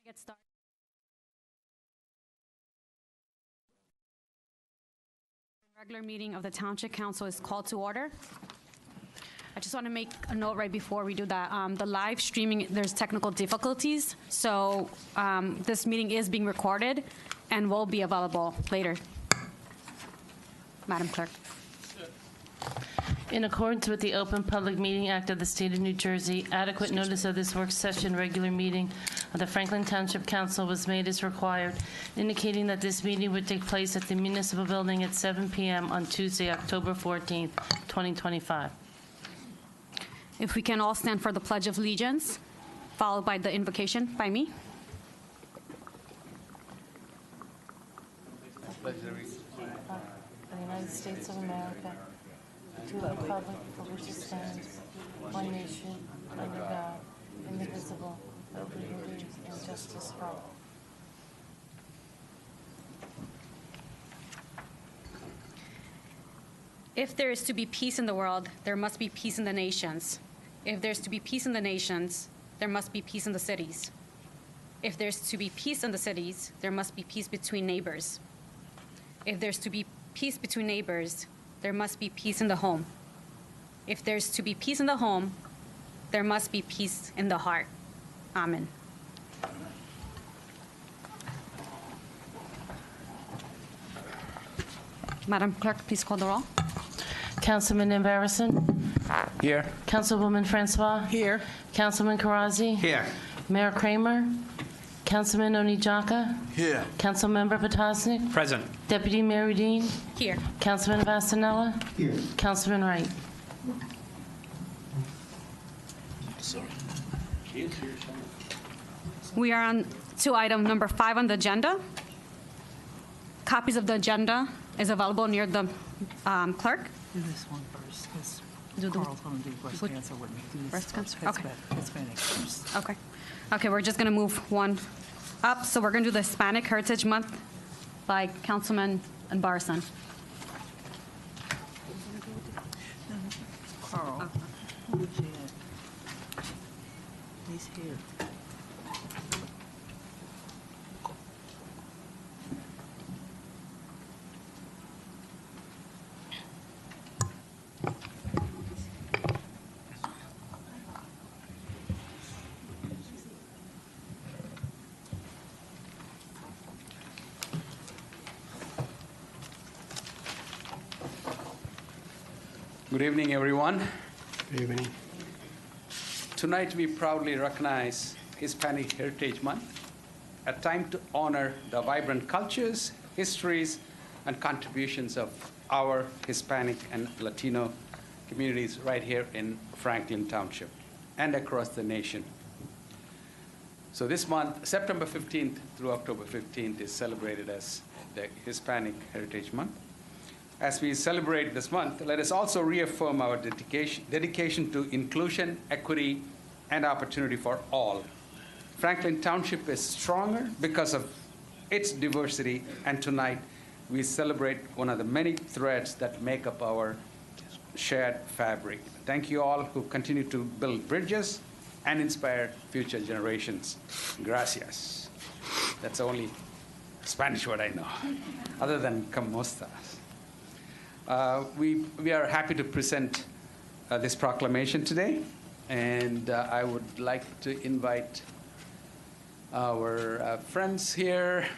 Get started. Regular meeting of the Township Council is called to order. I just want to make a note right before we do that. The live streaming, there's technical difficulties, so this meeting is being recorded and will be available later. Madam Clerk. In accordance with the Open Public Meeting Act of the State of New Jersey, adequate notice of this work session regular meeting of the Franklin Township Council was made as required, indicating that this meeting would take place at the Municipal Building at 7 p.m. on Tuesday, October 14th, 2025. If we can all stand for the Pledge of Allegiance, followed by the invocation by me. The United States of America, to the republic for which it stands, one nation, under God, indivisible, with liberty and justice for all. If there is to be peace in the world, there must be peace in the nations. If there's to be peace in the nations, there must be peace in the cities. If there's to be peace in the cities, there must be peace between neighbors. If there's to be peace between neighbors, there must be peace in the home. If there's to be peace in the home, there must be peace in the heart. Amen. Madam Clerk, please call the roll. Councilman Embarrasson? Here. Councilwoman Francois? Here. Councilman Karazi? Here. Mayor Kramer? Councilman Onijaka? Here. Councilmember Potosnik? Present. Deputy Mayor Dean? Here. Councilman Vastanella? Here. Councilman Wright? We are on to item number 5 on the agenda. Copies of the agenda is available near the clerk. Do this one first, because Do the- Carl's going to do breast which- cancer with me. Do this breast first. cancer? Okay. Hispanic first. Okay. Okay, we're just going to move one up. So we're going to do the Hispanic Heritage Month by Councilman Embarrasson. Carl, where's he at? He's here. Good evening, everyone. Good evening. Tonight, we proudly recognize Hispanic Heritage Month, a time to honor the vibrant cultures, histories, and contributions of our Hispanic and Latino communities right here in Franklin Township and across the nation. So this month, September 15th through October 15th, is celebrated as the Hispanic Heritage Month. As we celebrate this month, let us also reaffirm our dedication to inclusion, equity, and opportunity for all. Franklin Township is stronger because of its diversity, and tonight we celebrate one of the many threads that make up our shared fabric. Thank you all who continue to build bridges and inspire future generations. Gracias. That's the only Spanish word I know, other than como estas. We are happy to present this proclamation today, and I would like to invite our friends here,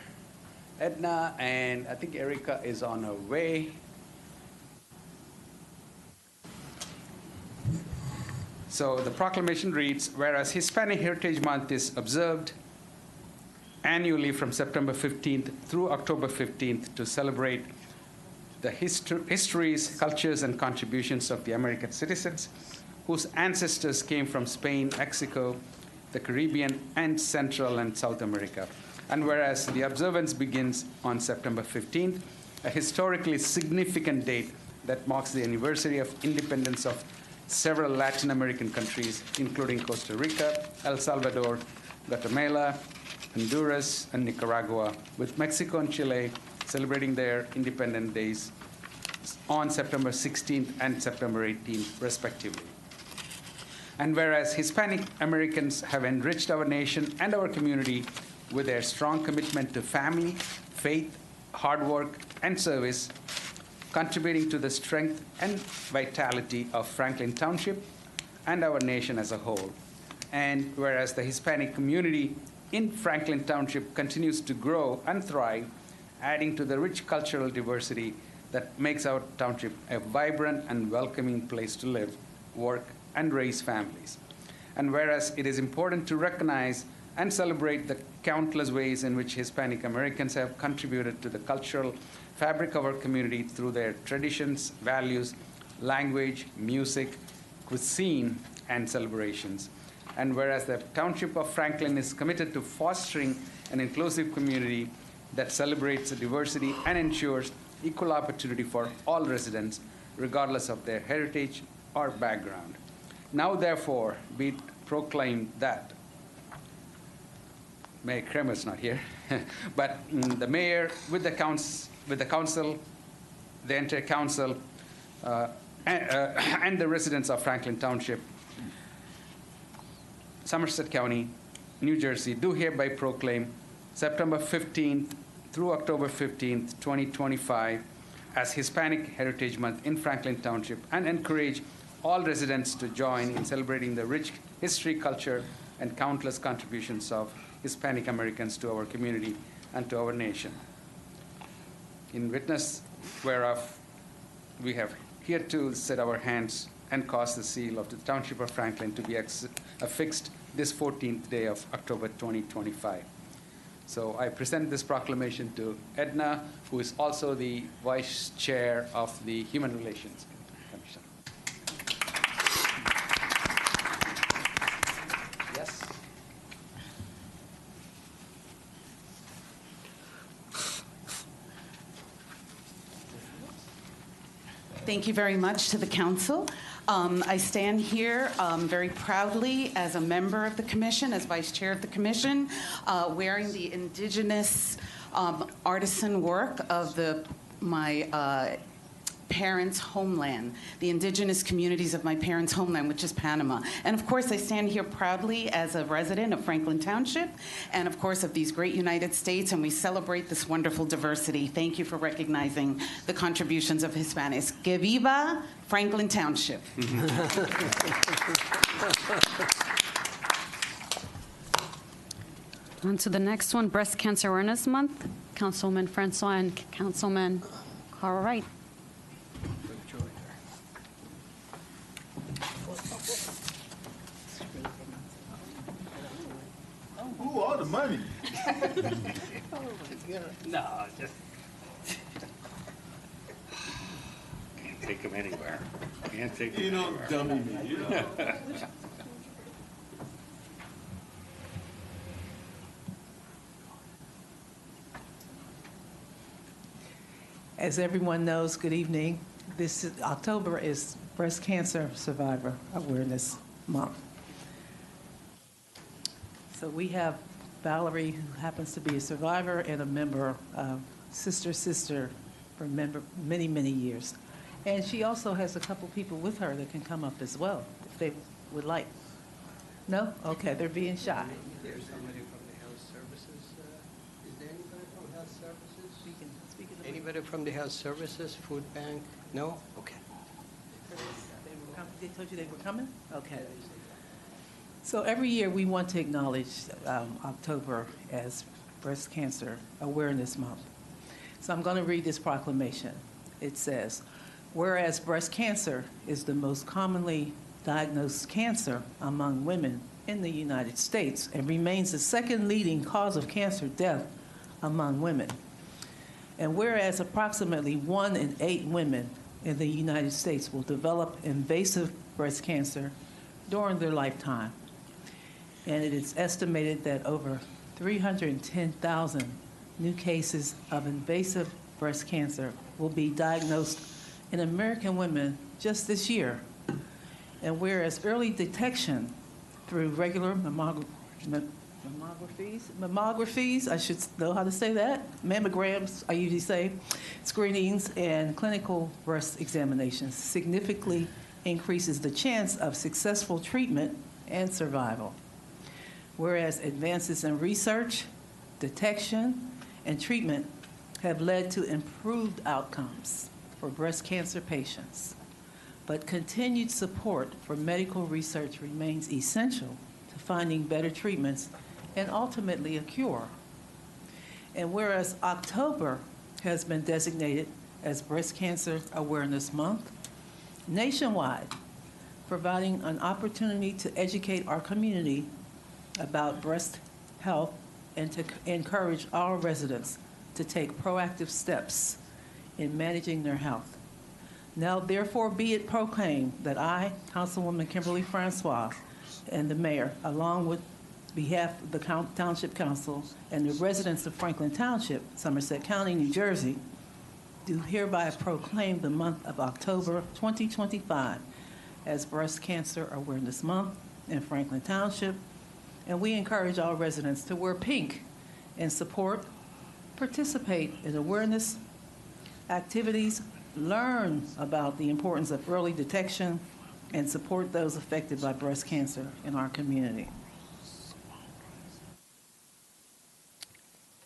Edna, and I think Erica is on her way. So the proclamation reads, whereas Hispanic Heritage Month is observed annually from September 15th through October 15th to celebrate the histories, cultures, and contributions of the American citizens whose ancestors came from Spain, Mexico, the Caribbean, and Central and South America. And whereas the observance begins on September 15th, a historically significant date that marks the anniversary of independence of several Latin American countries, including Costa Rica, El Salvador, Guatemala, Honduras, and Nicaragua, with Mexico and Chile celebrating their independent days on September 16th and September 18th, respectively. And whereas Hispanic Americans have enriched our nation and our community with their strong commitment to family, faith, hard work, and service, contributing to the strength and vitality of Franklin Township and our nation as a whole. And whereas the Hispanic community in Franklin Township continues to grow and thrive, adding to the rich cultural diversity that makes our township a vibrant and welcoming place to live, work, and raise families. And whereas it is important to recognize and celebrate the countless ways in which Hispanic Americans have contributed to the cultural fabric of our community through their traditions, values, language, music, cuisine, and celebrations. And whereas the Township of Franklin is committed to fostering an inclusive community that celebrates diversity and ensures equal opportunity for all residents, regardless of their heritage or background. Now, therefore, be it proclaimed that Mayor Kramer's not here, but the mayor with the council, the entire council, and the residents of Franklin Township, Somerset County, New Jersey, do hereby proclaim September 15th through October 15th, 2025, as Hispanic Heritage Month in Franklin Township, and encourage all residents to join in celebrating the rich history, culture, and countless contributions of Hispanic Americans to our community and to our nation. In witness whereof, we have hereto set our hands and caused the seal of the Township of Franklin to be affixed this 14th day of October 2025. So I present this proclamation to Edna, who is also the Vice Chair of the Human Relations Commission. Yes? Thank you very much to the council. I stand here very proudly as a member of the commission, as vice chair of the commission, wearing the indigenous artisan work of my parents' homeland, the indigenous communities of my parents' homeland, which is Panama. And of course, I stand here proudly as a resident of Franklin Township, and of course of these great United States, and we celebrate this wonderful diversity. Thank you for recognizing the contributions of Hispanics. Que viva Franklin Township. On to the next one, Breast Cancer Awareness Month. Councilwoman Francois and Councilman Cartwright. Ooh, all the money. No, just can't take them anywhere. Can't take them You know, anywhere. dummy me. You know. As everyone knows, good evening. October is Breast Cancer Survivor Awareness Month. So we have Valerie, who happens to be a survivor and a member of Sister for many, many years. And she also has a couple people with her that can come up as well, if they would like. No? Okay, they're being shy. There's somebody from the health services. Is there anybody from health services? Anybody from the health services, food bank? No? Okay. They told you they were coming? Okay. So every year we want to acknowledge October as Breast Cancer Awareness Month. So I'm going to read this proclamation. It says, whereas breast cancer is the most commonly diagnosed cancer among women in the United States and remains the second leading cause of cancer death among women. And whereas approximately 1 in 8 women in the United States will develop invasive breast cancer during their lifetime. And it is estimated that over 310,000 new cases of invasive breast cancer will be diagnosed in American women just this year. And whereas early detection through regular mammographies, I should know how to say that, mammograms, I usually say, screenings, and clinical breast examinations significantly increases the chance of successful treatment and survival. Whereas advances in research, detection, and treatment have led to improved outcomes for breast cancer patients. But continued support for medical research remains essential to finding better treatments and ultimately a cure. And whereas October has been designated as Breast Cancer Awareness Month, nationwide, providing an opportunity to educate our community about breast health and to encourage our residents to take proactive steps in managing their health. Now, therefore, be it proclaimed that I, Councilwoman Kimberly Francois, and the mayor, along with behalf of the Township Council and the residents of Franklin Township, Somerset County, New Jersey, do hereby proclaim the month of October 2025 as Breast Cancer Awareness Month in Franklin Township, and we encourage all residents to wear pink and support, participate in awareness activities, learn about the importance of early detection, and support those affected by breast cancer in our community.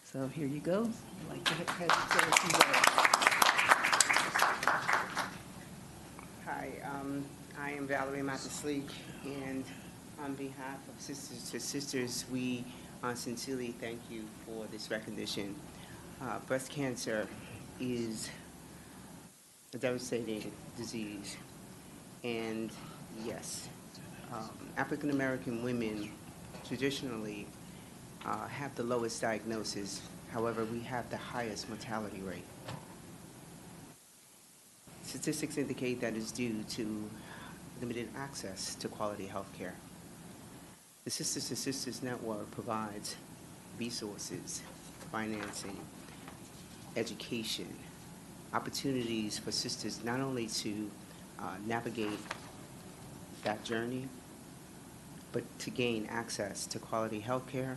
So here you go. I'd like to have you say a few words. Hi, I am Valerie Matasleek, and on behalf of Sisters to Sisters, we sincerely thank you for this recognition. Breast cancer is a devastating disease, and yes, African American women traditionally have the lowest diagnosis. However, we have the highest mortality rate. Statistics indicate that is due to limited access to quality health care. The Sisters to Sisters Network provides resources, financing, education, opportunities for sisters not only to navigate that journey, but to gain access to quality health care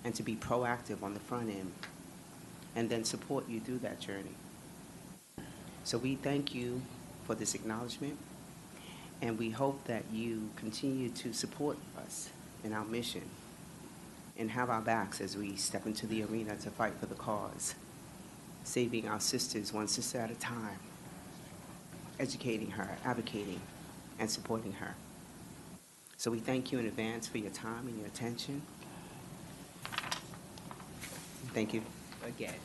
and to be proactive on the front end, and then support you through that journey. So we thank you for this acknowledgement, and we hope that you continue to support us in our mission and have our backs as we step into the arena to fight for the cause, saving our sisters one sister at a time, educating her, advocating, and supporting her. So we thank you in advance for your time and your attention. Thank you again.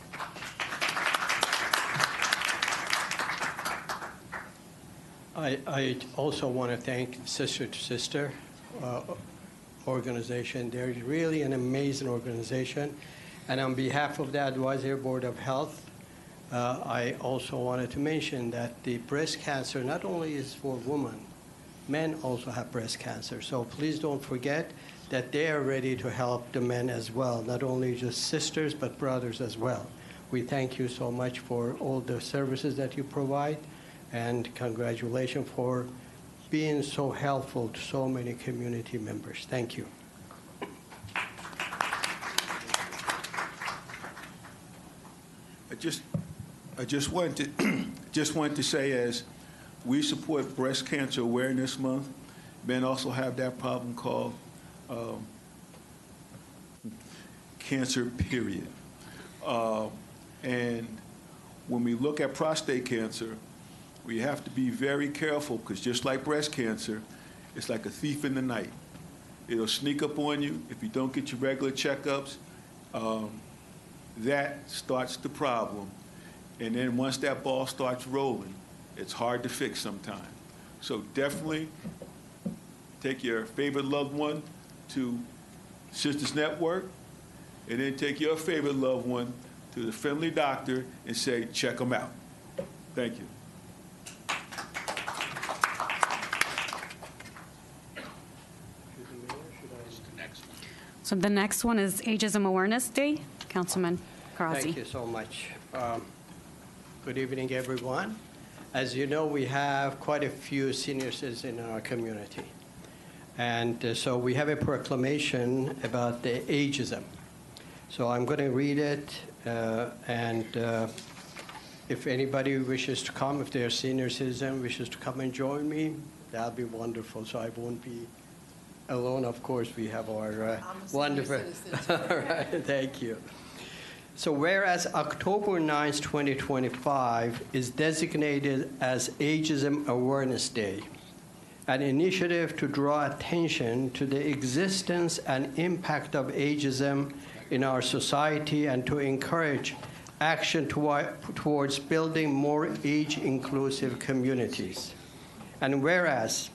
I also want to thank Sister to Sister organization. They're really an amazing organization. And on behalf of the Advisory Board of Health, I also wanted to mention that the breast cancer not only is for women, men also have breast cancer. So please don't forget that they are ready to help the men as well, not only just sisters, but brothers as well. We thank you so much for all the services that you provide, and congratulations for being so helpful to so many community members. Thank you. I just wanted to say, as we support Breast Cancer Awareness Month, men also have that problem called cancer, period. And when we look at prostate cancer, we have to be very careful, because just like breast cancer, it's like a thief in the night. It'll sneak up on you if you don't get your regular checkups. That starts the problem. And then once that ball starts rolling, it's hard to fix sometimes. So definitely take your favorite loved one to Sisters Network, and then take your favorite loved one to the friendly doctor and say, check them out. Thank you. So the next one is Ageism Awareness Day. Councilman Carozzi. Thank you so much. Good evening, everyone. As you know, we have quite a few senior citizens in our community. And so we have a proclamation about the ageism. So I'm going to read it, and if anybody wishes to come, if they're a senior citizen, wishes to come and join me, that'll be wonderful, so I won't be alone, of course, we have our wonderful. All right, thank you. So whereas October 9th, 2025 is designated as Ageism Awareness Day, an initiative to draw attention to the existence and impact of ageism in our society and to encourage action towards building more age-inclusive communities. And whereas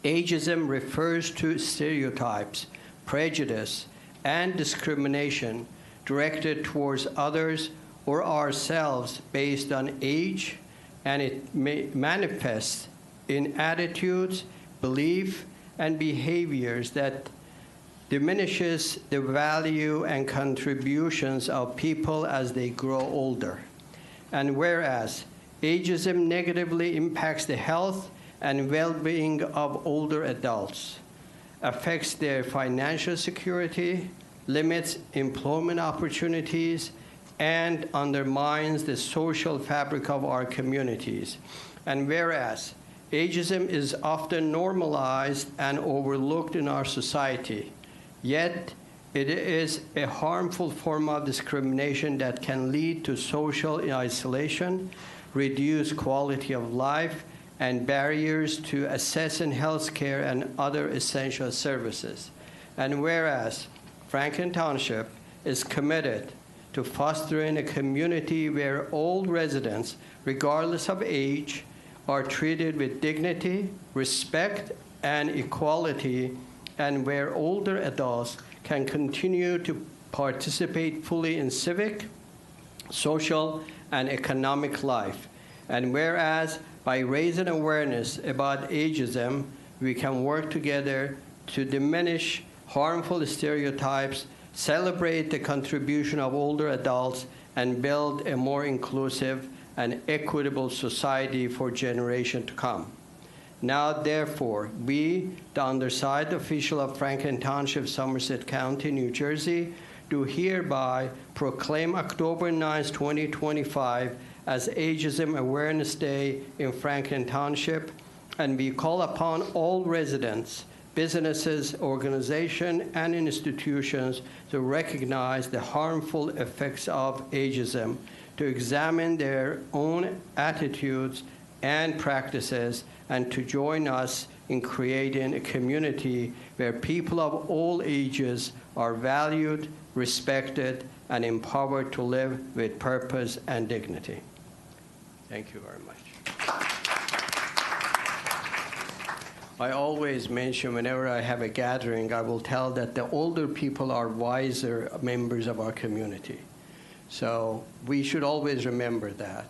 ageism refers to stereotypes, prejudice, and discrimination directed towards others or ourselves based on age, and it manifests in attitudes, belief, and behaviors that diminishes the value and contributions of people as they grow older. And whereas ageism negatively impacts the health and well-being of older adults, affects their financial security, limits employment opportunities, and undermines the social fabric of our communities. And whereas ageism is often normalized and overlooked in our society, yet it is a harmful form of discrimination that can lead to social isolation, reduced quality of life, and barriers to accessing health care and other essential services. And whereas Franklin Township is committed to fostering a community where all residents, regardless of age, are treated with dignity, respect, and equality, and where older adults can continue to participate fully in civic, social, and economic life. And whereas by raising awareness about ageism, we can work together to diminish harmful stereotypes, celebrate the contribution of older adults, and build a more inclusive and equitable society for generations to come. Now, therefore, we, the undersigned official of Franklin Township, Somerset County, New Jersey, do hereby proclaim October 9, 2025 as Ageism Awareness Day in Franklin Township, and we call upon all residents, businesses, organizations, and institutions to recognize the harmful effects of ageism, to examine their own attitudes and practices, and to join us in creating a community where people of all ages are valued, respected, and empowered to live with purpose and dignity. Thank you very much. I always mention whenever I have a gathering, I will tell that the older people are wiser members of our community. So we should always remember that.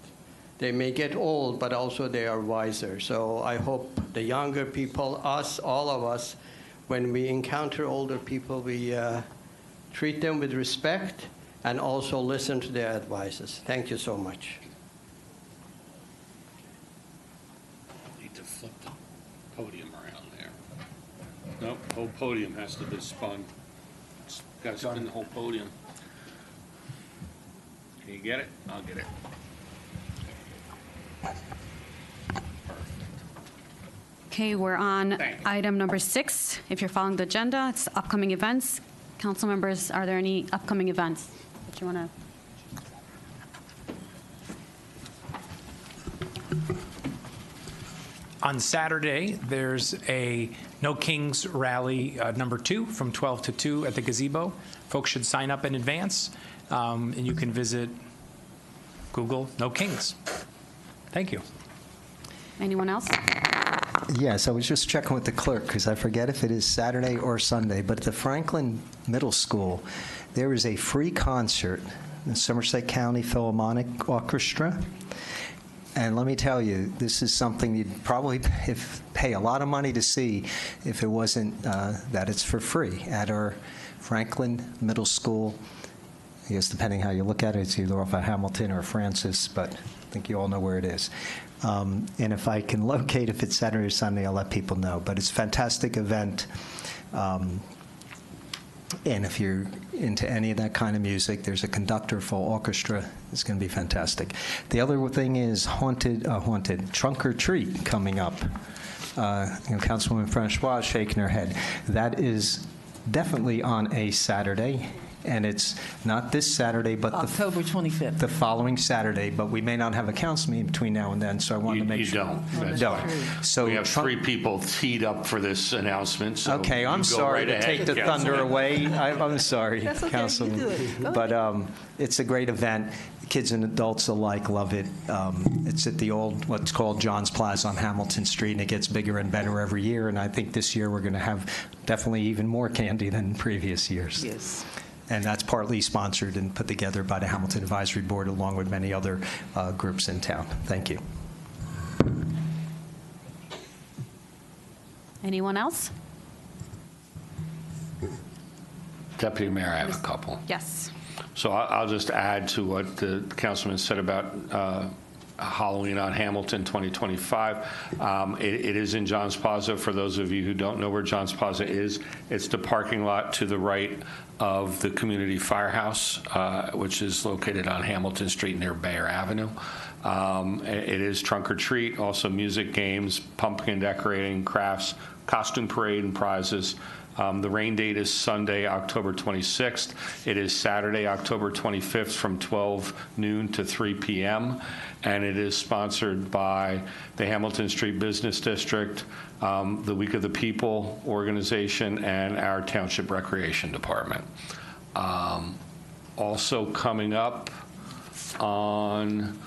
They may get old, but also they are wiser. So I hope the younger people, us, all of us, when we encounter older people, we treat them with respect and also listen to their advices. Thank you so much. Need to flip the podium around there. Nope, whole podium has to be spun. Got to spin the whole podium. Can you get it? I'll get it. Okay, we're on Thanks. item number 6. If you're following the agenda, it's upcoming events. Council members, are there any upcoming events that you want to? On Saturday, there's a No Kings rally number 2 from 12 to 2 at the gazebo. Folks should sign up in advance, and you can visit Google No Kings. Thank you. Anyone else? Yes, I was just checking with the clerk because I forget if it is Saturday or Sunday, but at the Franklin Middle School, there is a free concert, the Somerset County Philharmonic Orchestra. And let me tell you, this is something you'd probably pay a lot of money to see if it wasn't that it's for free at our Franklin Middle School. I guess depending how you look at it, it's either off of Hamilton or Francis, but I think you all know where it is. And if I can locate if it's Saturday or Sunday, I'll let people know. But it's a fantastic event. And if you're into any of that kind of music, there's a conductor for orchestra. It's going to be fantastic. The other thing is Trunk or Treat coming up. Councilwoman Francois is shaking her head. That is definitely on a Saturday, and it's not this Saturday, but October 25th. the following Saturday, but we may not have a council meeting between now and then, so I wanted to make You sure. don't. That's Don't. fine. So We have Trump- 3 people teed up for this announcement, so Okay, you I'm go sorry right to ahead, take the thunder Councilman. away. I'm sorry, That's okay, you Councilman. do it. Go But it's a great event. Kids and adults alike love it. It's at the old, what's called John's Plaza on Hamilton Street, and it gets bigger and better every year. And I think this year we're going to have definitely even more candy than previous years. Yes. And that's partly sponsored and put together by the Hamilton Advisory Board, along with many other groups in town. Thank you. Anyone else? Deputy Mayor, I have a couple. Yes. So I'll just add to what the councilman said about Halloween on Hamilton 2025. It is in John's Plaza. For those of you who don't know where John's Plaza is, it's the parking lot to the right of the community firehouse, which is located on Hamilton Street near Bayer Avenue. It is trunk or treat, also music, games, pumpkin decorating, crafts, costume parade, and prizes. The rain date is Sunday, October 26th. It is Saturday, October 25th from 12 noon to 3 p.m. And it is sponsored by the Hamilton Street Business District, the Week of the People organization, and our Township Recreation Department. Also coming up on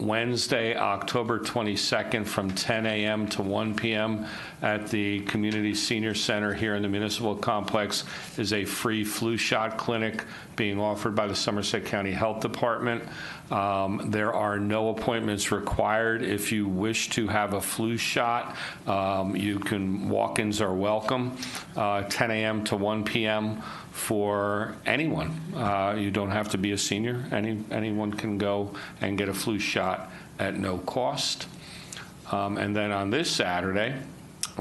Wednesday, October 22nd from 10 a.m. to 1 p.m. at the Community Senior Center here in the Municipal Complex is a free flu shot clinic being offered by the Somerset County Health Department. There are no appointments required. If you wish to have a flu shot, you can, walk-ins are welcome, 10 a.m. to 1 p.m. for anyone. You don't have to be a senior. Anyone can go and get a flu shot at no cost. And then on this Saturday,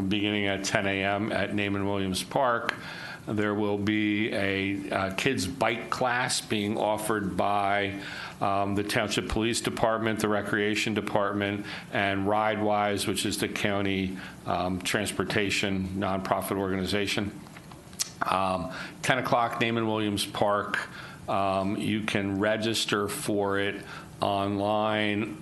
beginning at 10 a.m. at Naaman Williams Park, there will be a kids' bike class being offered by the Township Police Department, the Recreation Department, and RideWise, which is the county transportation nonprofit organization. 10 o'clock, Naaman Williams Park. You can register for it online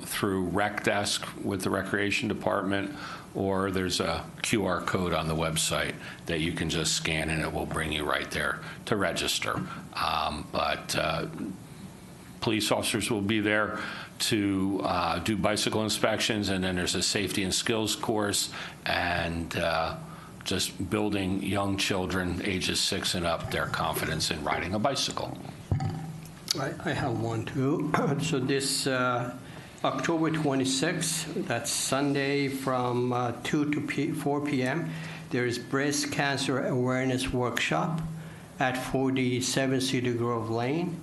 through Rec Desk with the Recreation Department, or there's a QR code on the website that you can just scan and it will bring you right there to register. But police officers will be there to do bicycle inspections, and then there's a safety and skills course, and just building young children ages 6 and up their confidence in riding a bicycle. I have one too. So this October 26th, that's Sunday from 2 to 4 p.m., there is Breast Cancer Awareness Workshop at 47 Cedar Grove Lane.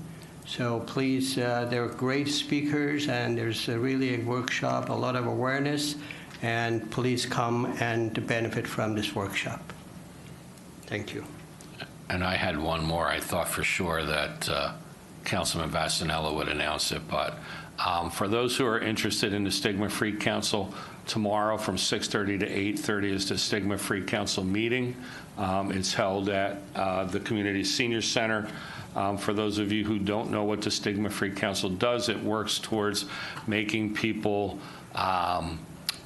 So please, there are great speakers, and there's really a workshop, a lot of awareness, and please come and benefit from this workshop. Thank you. And I had one more. I thought for sure that Councilman Vasanella would announce it, but for those who are interested in the Stigma Free Council, tomorrow from 6:30 to 8:30 is the Stigma Free Council meeting. It's held at the Community Senior Center. For those of you who don't know what the Stigma Free Council does, it works towards making people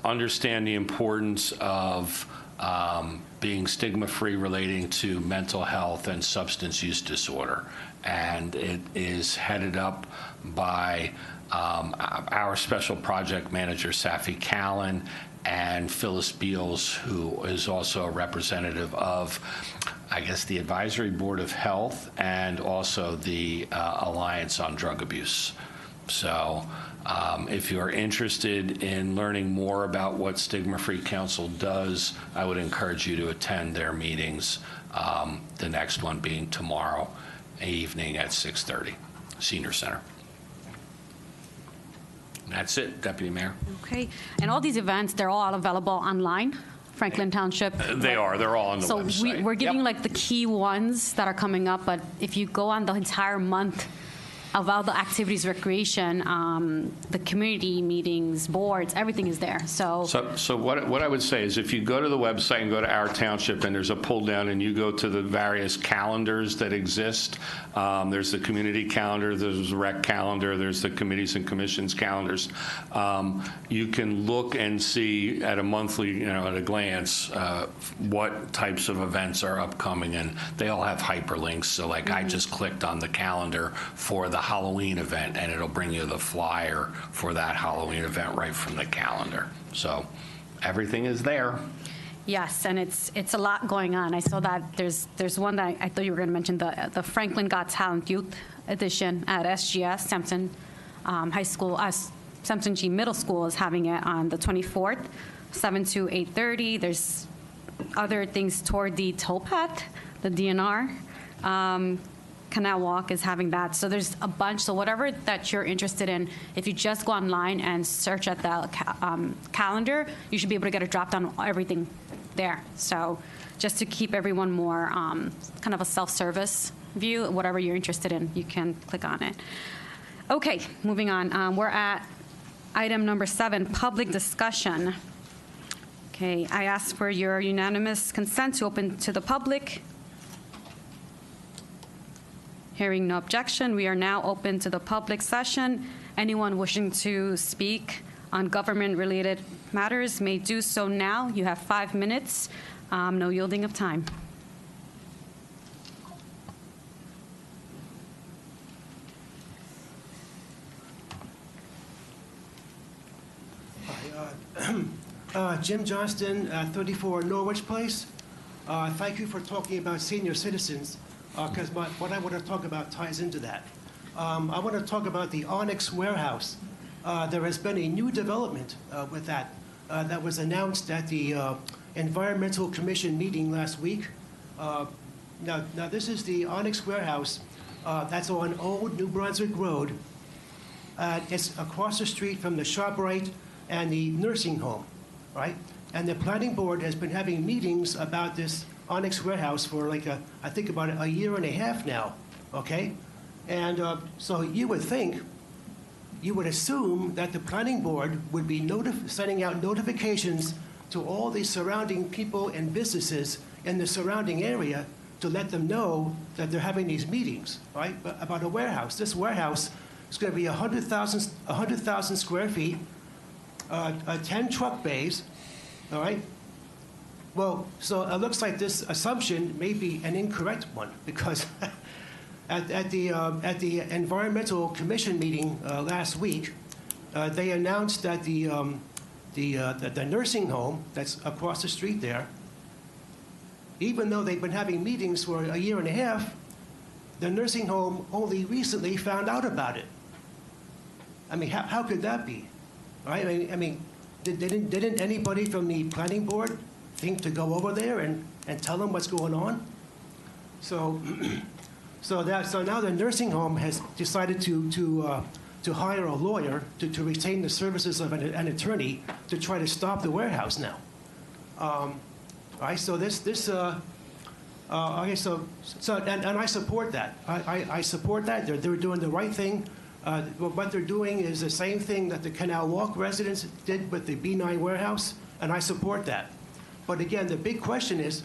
understand the importance of being stigma-free relating to mental health and substance use disorder. And it is headed up by our special project manager, Safi Callan, and Phyllis Beals, who is also a representative of, I guess, the Advisory Board of Health and also the Alliance on Drug Abuse. So if you're interested in learning more about what Stigma Free Council does, I would encourage you to attend their meetings, the next one being tomorrow evening at 6:30, Senior Center. And that's it, Deputy Mayor. Okay. And all these events, they're all available online, Franklin Township. They're all on the so website. we're giving Yep. like the key ones that are coming up, but if you go on the entire month, of all the activities, recreation, the community meetings, boards, everything is there. So what I would say is if you go to the website and go to Our Township and there's a pull down and you go to the various calendars that exist, there's the community calendar, there's the rec calendar, there's the committees and commissions calendars. You can look and see at a monthly, at a glance, what types of events are upcoming, and they all have hyperlinks. So like I just clicked on the calendar for the Halloween event, and it'll bring you the flyer for that Halloween event right from the calendar. So everything is there. yes, and it's a lot going on. I saw that there's one that I thought you were going to mention, the Franklin Got Talent Youth Edition at SGS Sampson High School. Sampson G Middle School is having it on the 24th, 7 to 8:30. There's other things toward the towpath, the DNR. Canal Walk is having that. So there's a bunch. So whatever that you're interested in, if you just go online and search at the calendar, you should be able to get a drop down on everything there. So just to keep everyone more kind of a self-service view, whatever you're interested in, you can click on it. Okay, moving on. We're at item number 7, public discussion. Okay, I ask for your unanimous consent to open to the public. Hearing no objection, we are now open to the public session. Anyone wishing to speak on government-related matters may do so now. You have 5 minutes. No yielding of time. Jim Johnston, 34 Norwich Place. Thank you for talking about senior citizens, because what I want to talk about ties into that. I want to talk about the Onyx Warehouse. There has been a new development with that that was announced at the Environmental Commission meeting last week. Now this is the Onyx Warehouse that's on Old New Brunswick Road. It's across the street from the ShopRite and the nursing home, right? And the planning board has been having meetings about this Onyx Warehouse for I think about a year and a half now, okay? And so you would assume that the planning board would be sending out notifications to all the surrounding people and businesses in the surrounding area to let them know that they're having these meetings, right? But about a warehouse. This warehouse is going to be 100,000 square feet, 10 truck bays, all right? Well, so it looks like this assumption may be an incorrect one, because at the Environmental Commission meeting last week, they announced that the nursing home that's across the street there, even though they've been having meetings for a year and a half, the nursing home only recently found out about it. I mean, how could that be? Right? I mean, didn't anybody from the planning board think to go over there and tell them what's going on? So, so now the nursing home has decided to hire a lawyer to retain the services of an attorney to try to stop the warehouse now. Right? So okay, and I support that. I support that. They're doing the right thing. What they're doing is the same thing that the Canal Walk residents did with the B9 warehouse, and I support that. But again, the big question is,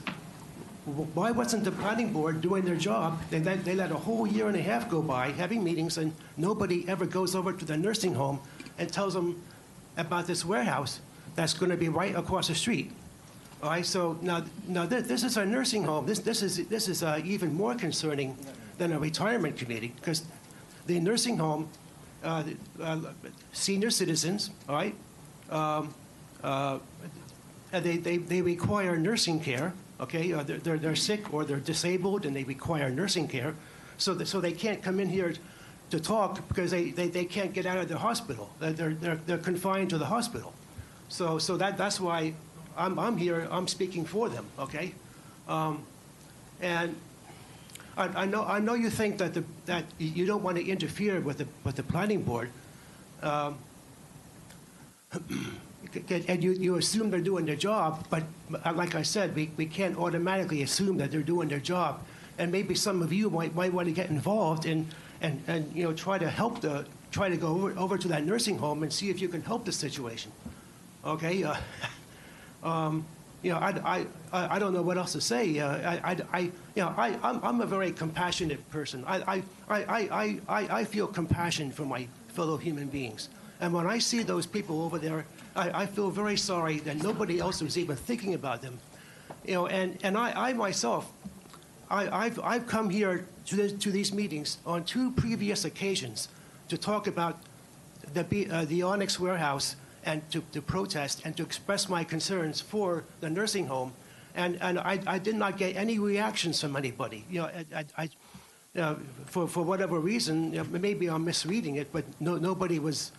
why wasn't the planning board doing their job? They let a whole year and a half go by having meetings, and nobody ever goes over to the nursing home and tells them about this warehouse that's going to be right across the street. All right, so now this is a nursing home. This is even more concerning than a retirement community, because the nursing home, senior citizens, all right, they require nursing care. Okay, they're sick or they're disabled and they require nursing care, so they can't come in here to talk because they can't get out of the hospital. They're confined to the hospital. So that's why I'm here. I'm speaking for them. Okay, and I know you think that you don't want to interfere with the planning board, and you assume they're doing their job. But like I said, we can't automatically assume that they're doing their job. And maybe some of you might want to get involved and and you know, try to go over to that nursing home and see if you can help the situation. Okay. You know, I don't know what else to say. You know, I'm a very compassionate person. I feel compassion for my fellow human beings. And when I see those people over there, I feel very sorry that nobody else was even thinking about them. You know, and I myself, I've come here to these meetings on 2 previous occasions to talk about the Onyx warehouse and to protest and to express my concerns for the nursing home. And I did not get any reactions from anybody. You know, for whatever reason, you know, maybe I'm misreading it, but nobody was,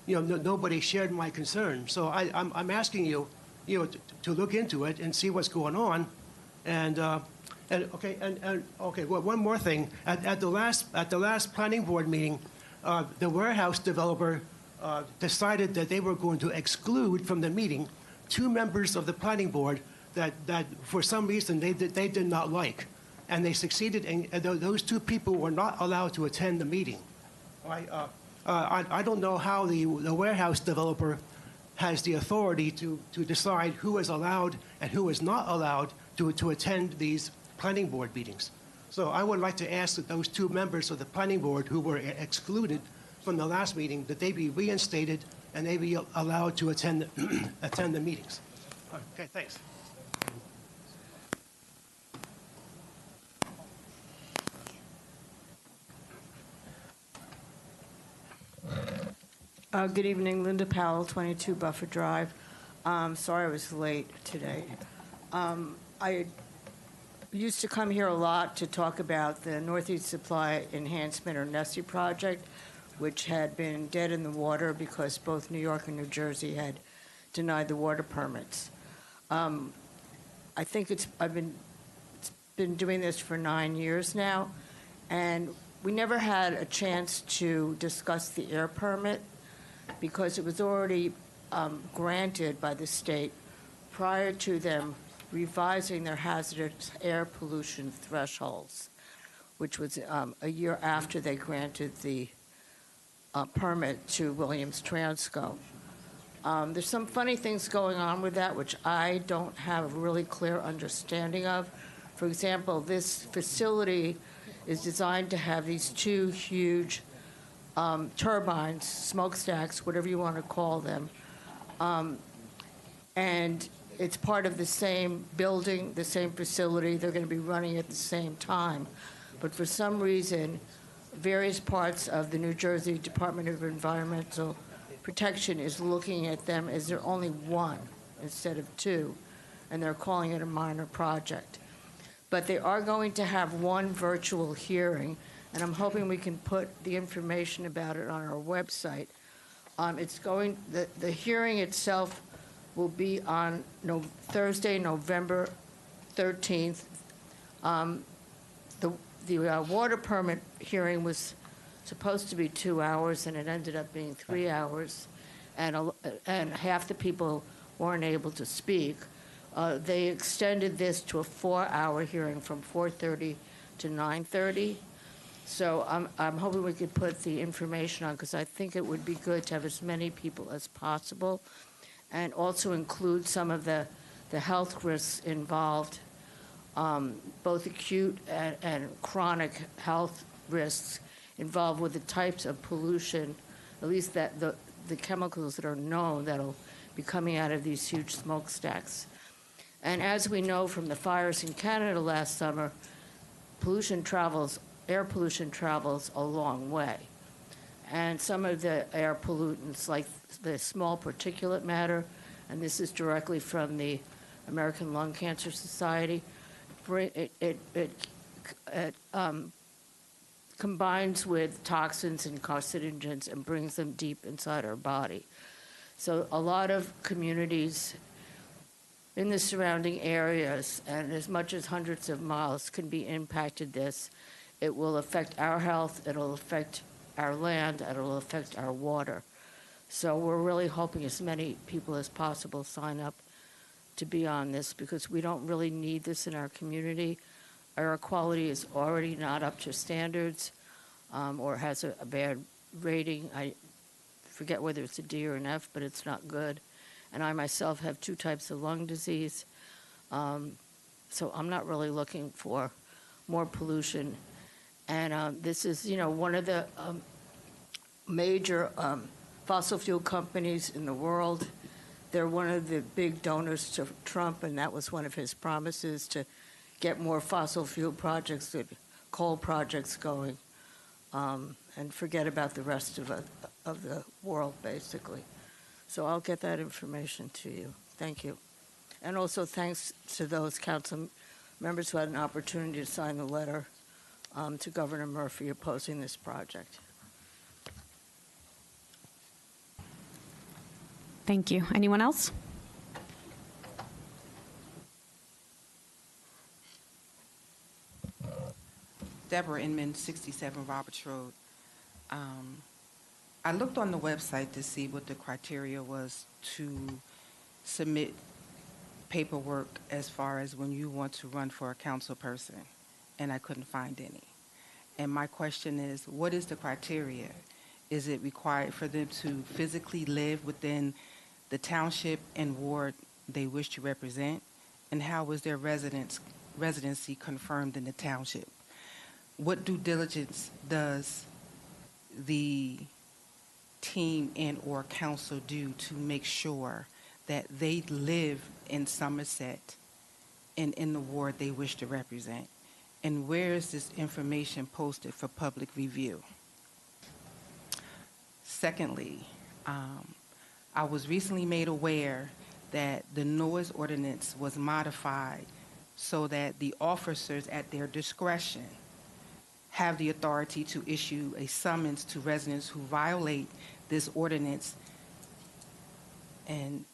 you know, nobody shared my concern. So I'm asking you, you know, to look into it and see what's going on. And okay, well, one more thing. At the last planning board meeting, the warehouse developer decided that they were going to exclude from the meeting 2 members of the planning board that for some reason they did not like, and they succeeded. And those 2 people were not allowed to attend the meeting. I don't know how the warehouse developer has the authority to decide who is allowed and who is not allowed to attend these planning board meetings. So I would like to ask that those 2 members of the planning board who were excluded from the last meeting, that they be reinstated and they be allowed to attend the meetings. Okay, thanks. Good evening, Linda Powell, 22 Buffer Drive. Sorry I was late today. I used to come here a lot to talk about the Northeast Supply Enhancement, or NESE project, which had been dead in the water because both New York and New Jersey had denied the water permits. I think I've been doing this for 9 years now, and we never had a chance to discuss the air permit because it was already granted by the state prior to them revising their hazardous air pollution thresholds, which was a year after they granted the permit to Williams Transco. There's some funny things going on with that, which I don't have a really clear understanding of. For example, this facility is designed to have these 2 huge turbines, smokestacks, whatever you want to call them. And it's part of the same building, the same facility. They're going to be running at the same time. But for some reason, various parts of the New Jersey Department of Environmental Protection is looking at them as they're only 1 instead of 2, and they're calling it a minor project. But they are going to have 1 virtual hearing, and I'm hoping we can put the information about it on our website. The hearing itself will be on Thursday, November 13th. The water permit hearing was supposed to be 2 hours, and it ended up being 3 hours, and half the people weren't able to speak. They extended this to a 4-hour hearing from 4:30 to 9:30. So I'm hoping we could put the information on, because I think it would be good to have as many people as possible, and also include some of the health risks involved, both acute and chronic health risks involved with the types of pollution, at least that the chemicals that are known that'll be coming out of these huge smokestacks. And as we know from the fires in Canada last summer, air pollution travels a long way. And some of the air pollutants, like the small particulate matter, and this is directly from the American Lung Cancer Society, it combines with toxins and carcinogens and brings them deep inside our body. So a lot of communities in the surrounding areas, and as much as hundreds of miles, can be impacted this. It will affect our health, it'll affect our land, and it'll affect our water. So we're really hoping as many people as possible sign up to be on this, because we don't really need this in our community. Our air quality is already not up to standards. or has a bad rating. I forget whether it's a D or an F, but it's not good. And I myself have 2 types of lung disease. So I'm not really looking for more pollution. And this is, one of the major fossil fuel companies in the world. They're one of the big donors to Trump, and that was one of his promises, to get more fossil fuel projects, coal projects going, and forget about the rest of the world, basically. So I'll get that information to you. Thank you. And also thanks to those council members who had an opportunity to sign the letter to Governor Murphy opposing this project. Thank you. Anyone else? Deborah Inman, 67 Roberts Road. I looked on the website to see what the criteria was to submit paperwork as far as when you want to run for a council person, and I couldn't find any. And my question is, what is the criteria? Is it required for them to physically live within the township and ward they wish to represent? And how is their residency confirmed in the township? What due diligence does the team and or council do to make sure that they live in Somerset and in the ward they wish to represent? And where is this information posted for public review? Secondly, I was recently made aware that the noise ordinance was modified so that the officers at their discretion have the authority to issue a summons to residents who violate this ordinance. And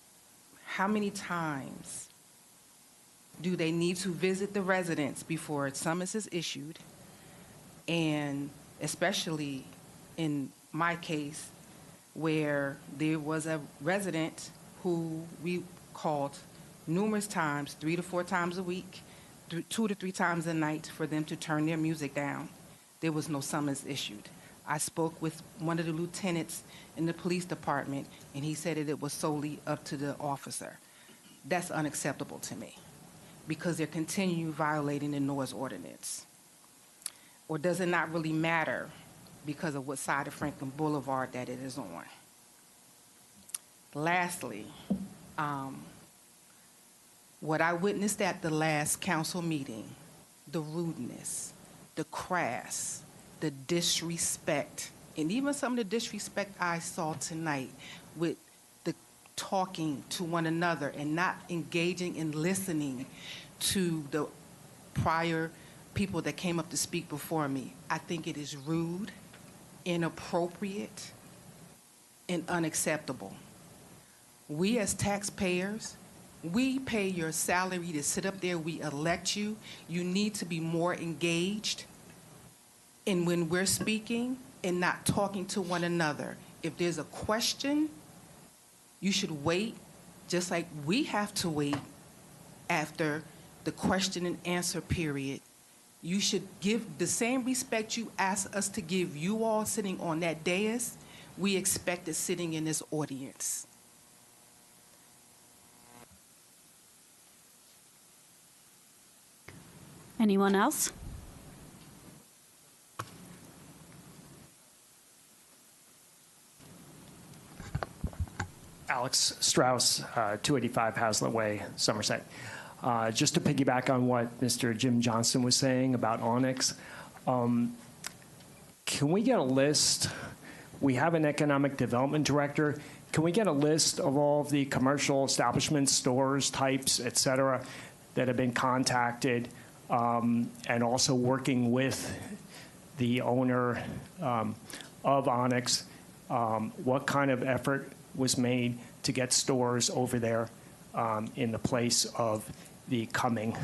how many times do they need to visit the residents before a summons is issued? And especially in my case, where there was a resident who we called numerous times, 3 to 4 times a week, 2 to 3 times a night, for them to turn their music down. There was no summons issued. I spoke with one of the lieutenants in the police department, and he said that it was solely up to the officer. That's unacceptable to me, because they're continuing violating the noise ordinance. Or does it not really matter because of what side of Franklin Boulevard that it is on? Lastly, what I witnessed at the last council meeting, the rudeness, the crass, the disrespect, and even some of the disrespect I saw tonight with the talking to one another and not engaging and listening to the prior people that came up to speak before me. I think it is rude, inappropriate, and unacceptable. We as taxpayers, we pay your salary to sit up there. We elect you. You need to be more engaged in when we're speaking and not talking to one another. If there's a question, you should wait, just like we have to wait after the question and answer period. You should give the same respect you ask us to give you all sitting on that dais, we expect it sitting in this audience. Anyone else? Alex Strauss, 285 Hazlitt Way, Somerset. Just to piggyback on what Mr. Jim Johnson was saying about Onyx, can we get a list? We have an economic development director. Can we get a list of all of the commercial establishments, stores, types, et cetera, that have been contacted, and also working with the owner of Onyx? What kind of effort was made to get stores over there in the place of the coming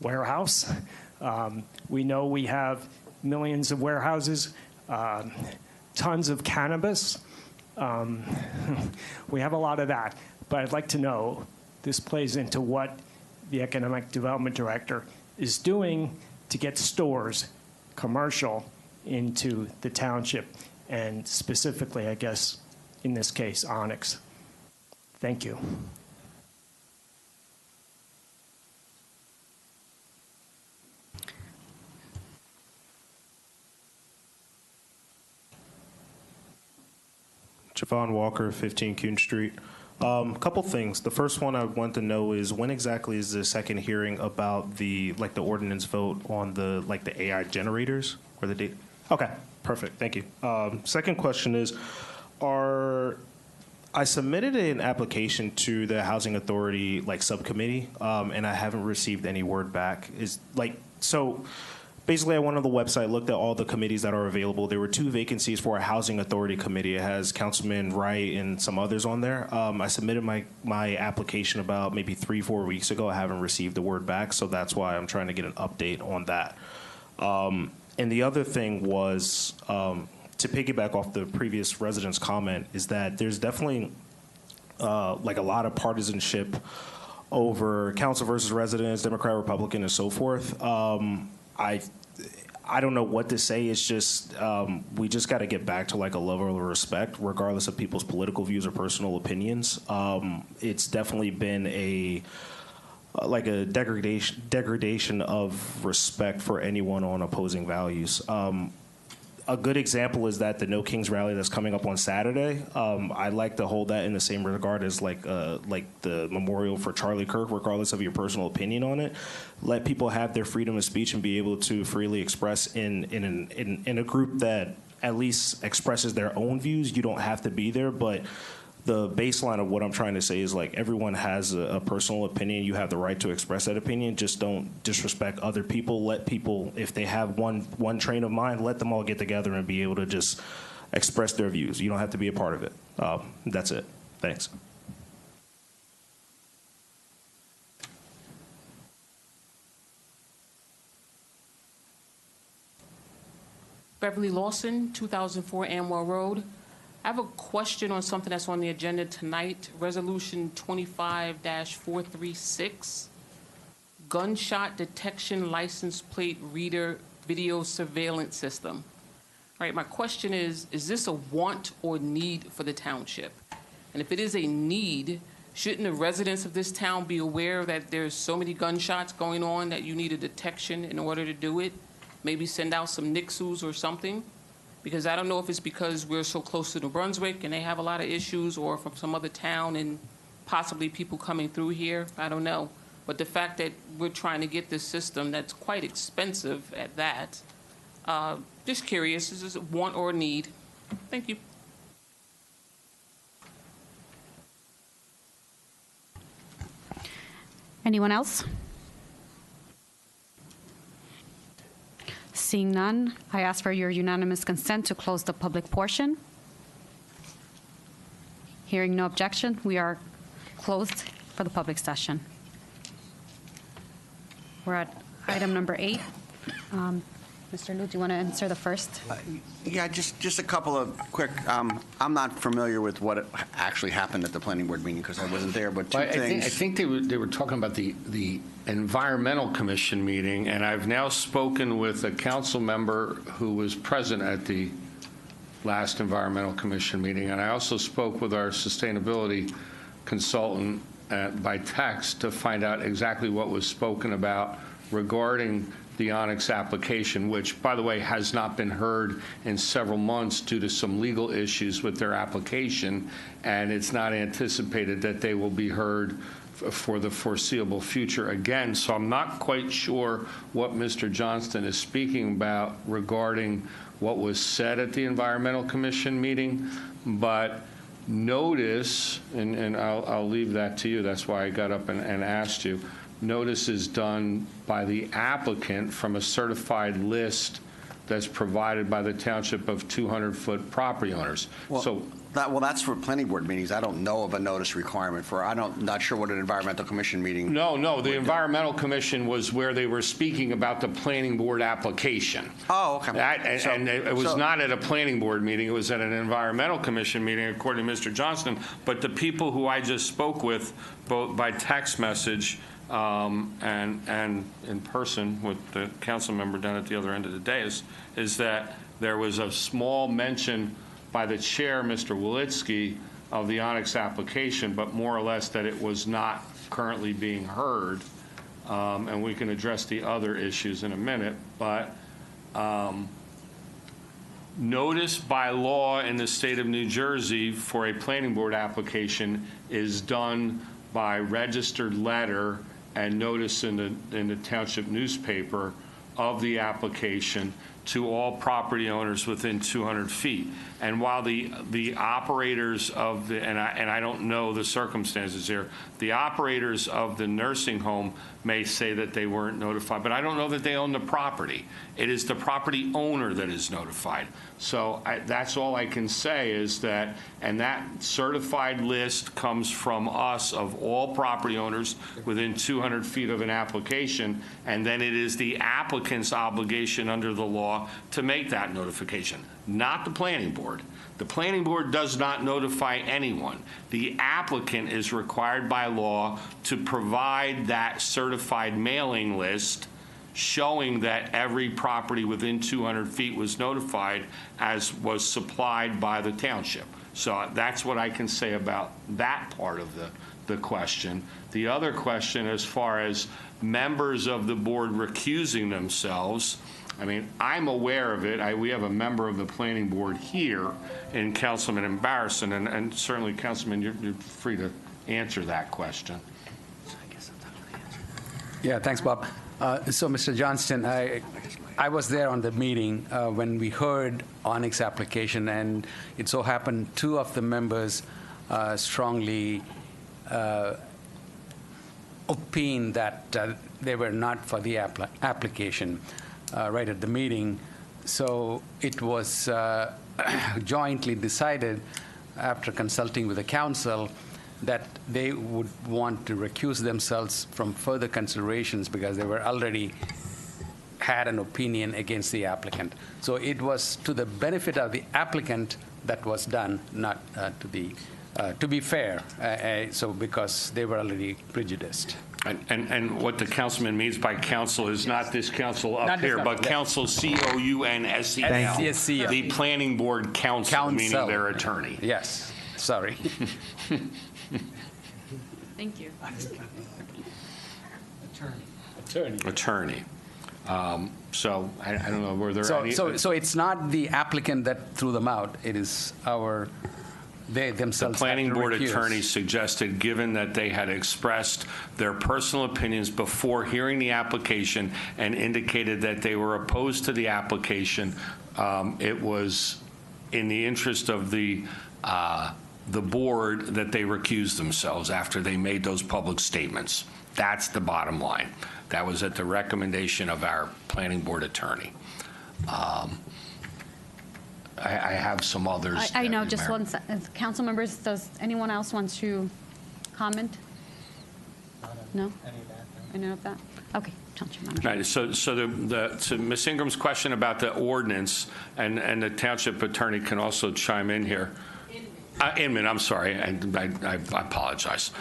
warehouse? We know we have millions of warehouses, tons of cannabis. We have a lot of that. But I'd like to know, this plays into what the Economic Development Director is doing to get stores, commercial, into the township, and specifically, I guess, in this case, Onyx. Thank you. Javon Walker, 15 Coon Street. Couple things. The first one I want to know is when exactly is the second hearing about the ordinance vote on the AI generators or the data? Okay, perfect. Thank you. Second question is, I submitted an application to the Housing Authority subcommittee, and I haven't received any word back. Basically, I went on the website, looked at all the committees that are available. There were 2 vacancies for a Housing Authority committee. It has Councilman Wright and some others on there. I submitted my application about maybe 3-4 weeks ago. I haven't received a word back, so that's why I'm trying to get an update on that. And the other thing was, to piggyback off the previous resident's comment, is that there's definitely a lot of partisanship over council versus residents, Democrat, Republican, and so forth. I don't know what to say. It's just we just got to get back to a level of respect, regardless of people's political views or personal opinions. It's definitely been a degradation of respect for anyone on opposing values. A good example is that the No Kings rally that's coming up on Saturday. I'd like to hold that in the same regard as the memorial for Charlie Kirk, regardless of your personal opinion on it. Let people have their freedom of speech and be able to freely express in a group that at least expresses their own views. You don't have to be there, but the baseline of what I'm trying to say is everyone has a personal opinion. You have the right to express that opinion. Just don't disrespect other people. Let people, if they have one train of mind, let them all get together and be able to just express their views. You don't have to be a part of it. That's it. Thanks. Beverly Lawson, 2004 Amwell Road. I have a question on something that's on the agenda tonight, Resolution 25-436, Gunshot Detection License Plate Reader Video Surveillance System. All right, my question is this a want or need for the township? And if it is a need, shouldn't the residents of this town be aware that there's so many gunshots going on that you need a detection in order to do it? Maybe send out some NICSUs or something? Because I don't know if it's because we're so close to New Brunswick and they have a lot of issues, or from some other town and possibly people coming through here. I don't know. But the fact that we're trying to get this system that's quite expensive at that, just curious, is this a want or a need? Thank you. Anyone else? Seeing none, I ask for your unanimous consent to close the public portion. Hearing no objection, we are closed for the public session. We're at item number 8. Mr. Liu, do you want to answer the first? Yeah, just a couple of quick, I'm not familiar with what actually happened at the planning board meeting because I wasn't there, but two things. I think they were talking about the environmental commission meeting, and I've now spoken with a council member who was present at the last environmental commission meeting, and I also spoke with our sustainability consultant by text to find out exactly what was spoken about regarding the Onyx application, which, by the way, has not been heard in several months due to some legal issues with their application, and it's not anticipated that they will be heard for the foreseeable future again. So I'm not quite sure what Mr. Johnston is speaking about regarding what was said at the Environmental Commission meeting, but notice, and I'll leave that to you, that's why I got up and asked you, notice is done by the applicant from a certified list that's provided by the township of 200-foot property owners. Well, that's for planning board meetings. I don't know of a notice requirement for, not sure what an environmental commission meeting. No, the environmental commission was where they were speaking about the planning board application. Oh, okay. It was not at a planning board meeting. It was at an environmental commission meeting, according to Mr. Johnston. But the people who I just spoke with, both by text message, and in person with the council member down at the other end of the dais, is that there was a small mention by the chair, Mr. Walitsky, of the Onyx application, but more or less that it was not currently being heard. And we can address the other issues in a minute, but notice by law in the state of New Jersey for a planning board application is done by registered letter and notice in the township newspaper of the application to all property owners within 200 feet. And while the operators of the, and I don't know the circumstances here, the operators of the nursing home may say that they weren't notified, but I don't know that they own the property. It is the property owner that is notified. So that's all I can say is that, and that certified list comes from us of all property owners within 200 feet of an application, and then it is the applicant's obligation under the law to make that notification, not the planning board. The planning board does not notify anyone. The applicant is required by law to provide that certified mailing list showing that every property within 200 feet was notified as was supplied by the township. So that's what I can say about that part of the question. The other question, as far as members of the board recusing themselves, I mean, I'm aware of it. We have a member of the planning board here in Councilman Embarrasson, and certainly, Councilman, you're free to answer that question. Yeah, thanks, Bob. So, Mr. Johnston, I was there on the meeting when we heard Onyx application, and it so happened two of the members strongly opined that they were not for the application right at the meeting. So it was jointly decided after consulting with the council that they would want to recuse themselves from further considerations because they were already had an opinion against the applicant. So it was to the benefit of the applicant that was done, not to be fair, so because they were already prejudiced. And what the councilman means by council is not this council up here, but council, C-O-U-N-S-E-L. Yes, the planning board council, meaning their attorney. Yes, sorry. Thank you. Attorney. So I don't know, were there any? So it's not the applicant that threw them out. It is they themselves. The planning board attorney suggested, given that they had expressed their personal opinions before hearing the application and indicated that they were opposed to the application, it was in the interest of the board that they recused themselves after they made those public statements. That's the bottom line. That was at the recommendation of our planning board attorney. I have some others. I know, just one council members, does anyone else want to comment? No? Any of that? Okay. Right. So to Ms. Ingram's question about the ordinance, and the township attorney can also chime in here. Inman, I'm sorry, I apologize.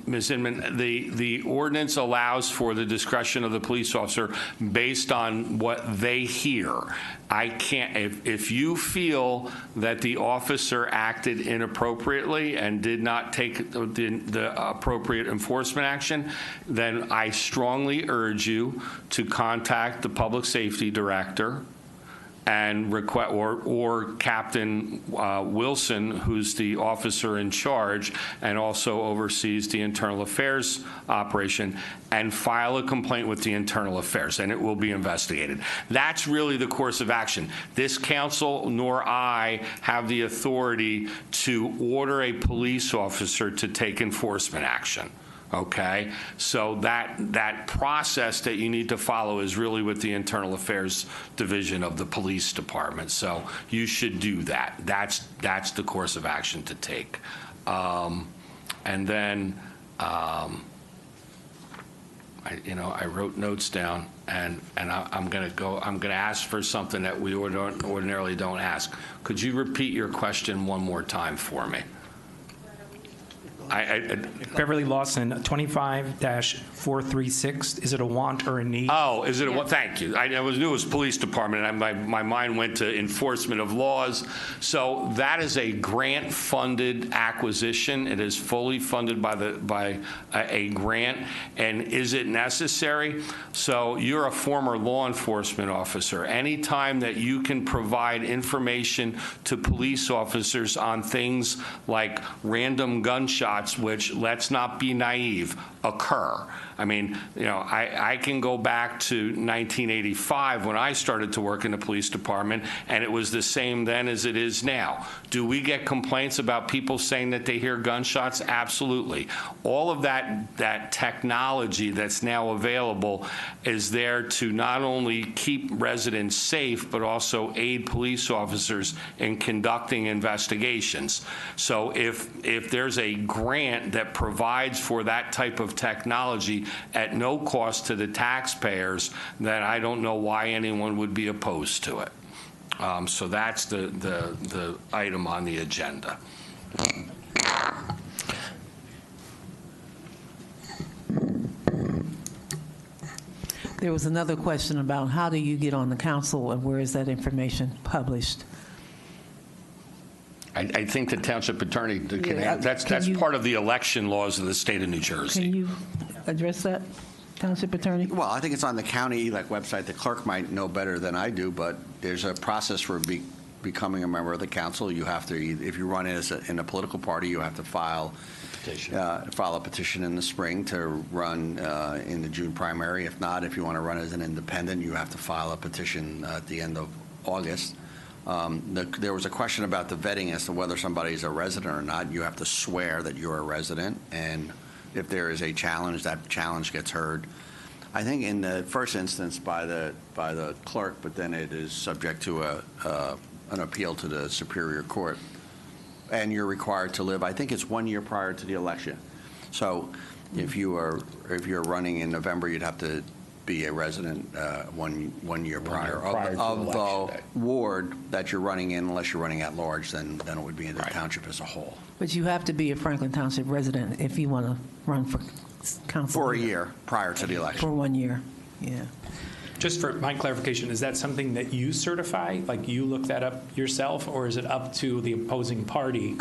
Ms. Inman, the ordinance allows for the discretion of the police officer based on what they hear. I can't, if you feel that the officer acted inappropriately and did not take the appropriate enforcement action, then I strongly urge you to contact the public safety director and request, or Captain Wilson, who's the officer in charge and also oversees the internal affairs operation, and file a complaint with the internal affairs, and it will be investigated. That's really the course of action. This council nor I have the authority to order a police officer to take enforcement action. Okay, so that process that you need to follow is really with the internal affairs division of the police department. So you should do that. That's the course of action to take. And then I wrote notes down, and I'm going to ask for something that we ordinarily don't ask. Could you repeat your question one more time for me? Beverly Lawson, 25-436, is it a want or a need? Oh, is it? Well, thank you. I knew it was police department, and my mind went to enforcement of laws. So that is a grant-funded acquisition. It is fully funded by a grant. And is it necessary? So you're a former law enforcement officer. Anytime that you can provide information to police officers on things like random gunshots, which, let's not be naive, occur. I mean, I can go back to 1985 when I started to work in the police department, and it was the same then as it is now. Do we get complaints about people saying that they hear gunshots? Absolutely. All of that technology that's now available is there to not only keep residents safe, but also aid police officers in conducting investigations. So if there's a grant that provides for that type of technology at no cost to the taxpayers, then I don't know why anyone would be opposed to it. So that's the item on the agenda. There was another question about how do you get on the council and where is that information published? I think the township attorney can. That's part of the election laws of the state of New Jersey. Can you address that, township attorney? Well, I think it's on the county ELEC website. The clerk might know better than I do, but there's a process for becoming a member of the council. You have to, if you run in a political party, you have to file a petition in the spring to run in the June primary. If not, if you want to run as an independent, you have to file a petition at the end of August. There was a question about the vetting as to whether somebody is a resident or not. You have to swear that you're a resident, and if there is a challenge, that challenge gets heard. I think in the first instance by the clerk, but then it is subject to an appeal to the Superior Court, and you're required to live. I think it's 1 year prior to the election. So if you're running in November, you'd have to be a resident 1 year prior of the ward that you're running in. Unless you're running at large, then it would be in the township as a whole. But you have to be a Franklin Township resident if you want to run for council. For a year prior to the election. For 1 year, yeah. Just for my clarification, is that something that you certify, like you look that up yourself, or is it up to the opposing party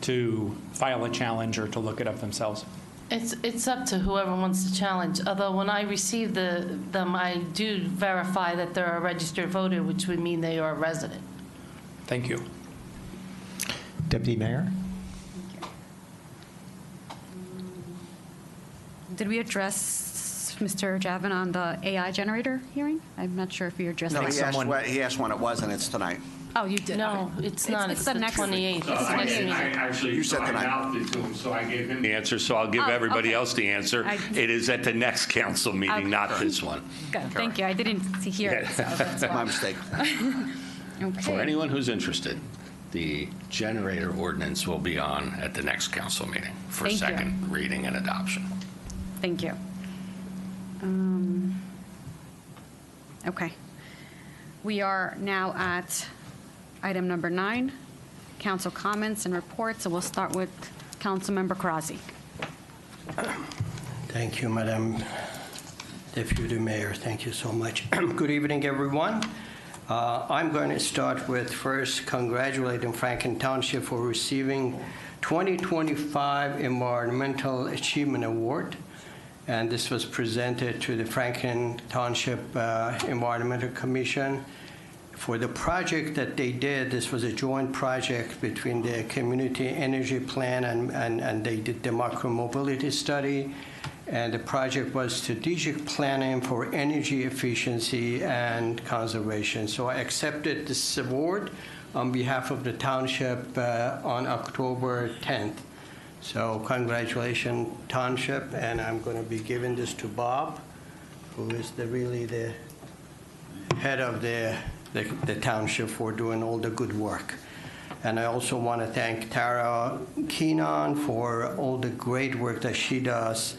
to file a challenge or to look it up themselves? It's up to whoever wants to challenge. Although when I receive them, I do verify that they're a registered voter, which would mean they are a resident. Thank you. Deputy Mayor? Did we address Mr. Javin on the AI generator hearing? I'm not sure if you addressed No, that. he asked when it was, and it's tonight. Oh, you did? No, it's not. It's the next 28th. It's the next meeting. Actually, I mouthed it to him, so I gave him the answer, so I'll give everybody else the answer. It is at the next council meeting, not this one. Good, thank you. I didn't hear it, so that's why. My mistake. For anyone who's interested, the generator ordinance will be on at the next council meeting for Thank you. second reading and adoption. Thank you. Okay. We are now at item number 9, council comments and reports, and we'll start with Councilmember Karazi. Thank you, Madam Deputy Mayor. Thank you so much. Good evening, everyone. I'm going to start with first congratulating Franklin Township for receiving 2025 Environmental Achievement Award. And this was presented to the Franklin Township Environmental Commission. For the project that they did, this was a joint project between the Community Energy Plan and they did the micromobility study. And the project was strategic planning for energy efficiency and conservation. So I accepted this award on behalf of the township on October 10th. So congratulations, Township, and I'm going to be giving this to Bob, who is really the head of the township for doing all the good work. And I also want to thank Tara Keenan for all the great work that she does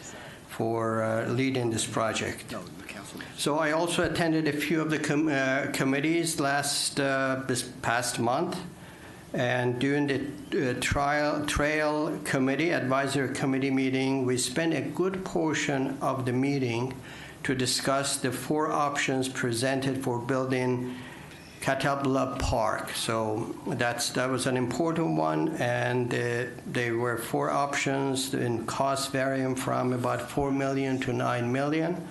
for leading this project. So I also attended a few of the committees this past month. And during the trail committee, advisory committee meeting, we spent a good portion of the meeting to discuss the 4 options presented for building Catabla Park. So that was an important one, and there were 4 options in cost varying from about $4 million to $9 million.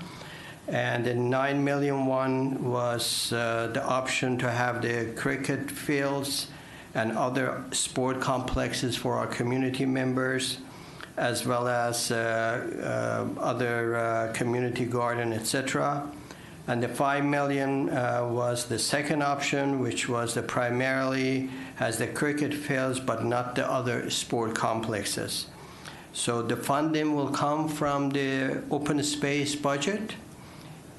And the $9 million one was the option to have the cricket fields and other sport complexes for our community members, as well as other community garden, etc. And the $5 million was the second option, which was primarily has the cricket fields, but not the other sport complexes. So the funding will come from the open space budget,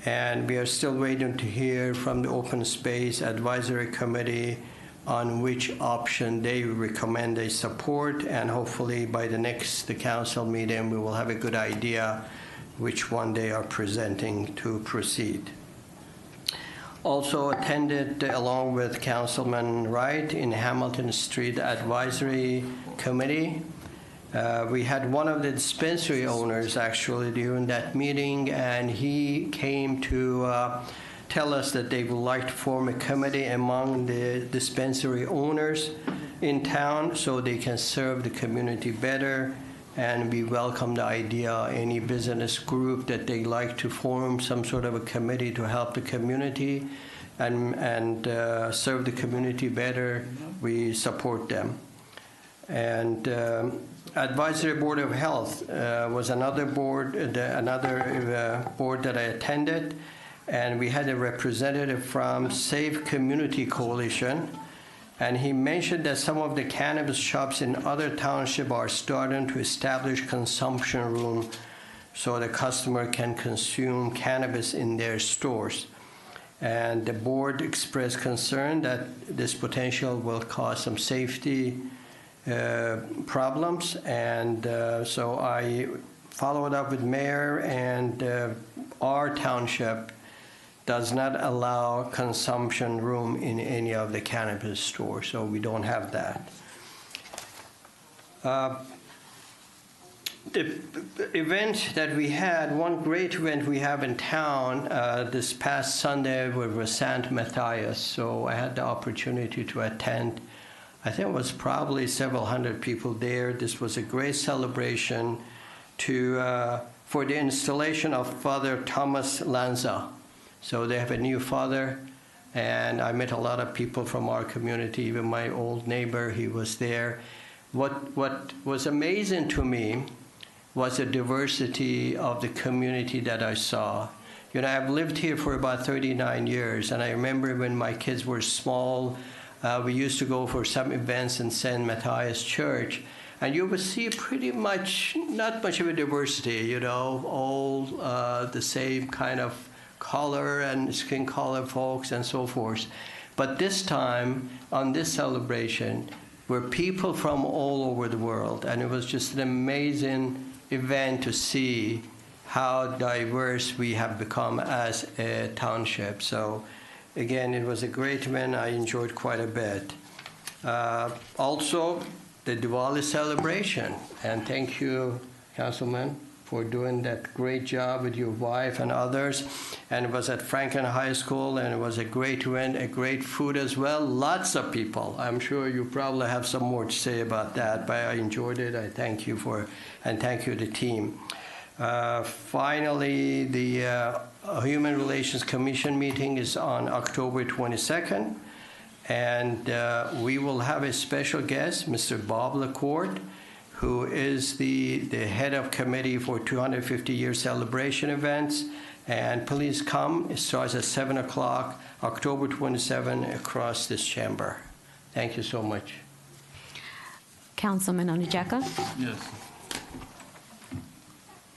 and we are still waiting to hear from the Open Space Advisory Committee on which option they recommend they support, and hopefully by the next council meeting we will have a good idea which one they are presenting to proceed. Also attended along with Councilman Wright in Hamilton Street Advisory Committee. We had one of the dispensary owners actually during that meeting, and he came to tell us that they would like to form a committee among the dispensary owners in town so they can serve the community better, and we welcome the idea, any business group that they like to form some sort of a committee to help the community and serve the community better, we support them. And Advisory Board of Health was another board that I attended. And we had a representative from Safe Community Coalition, and he mentioned that some of the cannabis shops in other townships are starting to establish consumption room so the customer can consume cannabis in their stores. And the board expressed concern that this potential will cause some safety problems, and so I followed up with mayor, and our township does not allow consumption room in any of the cannabis stores, so we don't have that. The event that we had, one great event we have in town this past Sunday was St. Matthias, so I had the opportunity to attend. I think it was probably several hundred people there. This was a great celebration for the installation of Father Thomas Lanza. So they have a new father, and I met a lot of people from our community, even my old neighbor, he was there. What was amazing to me was the diversity of the community that I saw. You know, I've lived here for about 39 years, and I remember when my kids were small, we used to go for some events in St. Matthias Church, and you would see pretty much, not much of a diversity, you know, all the same kind of color and skin color folks and so forth. But this time, on this celebration, were people from all over the world, and it was just an amazing event to see how diverse we have become as a township. So again, it was a great event. I enjoyed quite a bit. Also, the Diwali celebration, and thank you, Councilman, for doing that great job with your wife and others. And it was at Franklin High School, and it was a great event, a great food as well. Lots of people. I'm sure you probably have some more to say about that, but I enjoyed it. I thank you and thank you the team. Finally, the Human Relations Commission meeting is on October 22nd, and we will have a special guest, Mr. Bob LaCourte, who is the head of committee for 250-year celebration events. And please come. It starts at 7 o'clock, October 27, across this chamber. Thank you so much. Councilman Onijeka. Yes.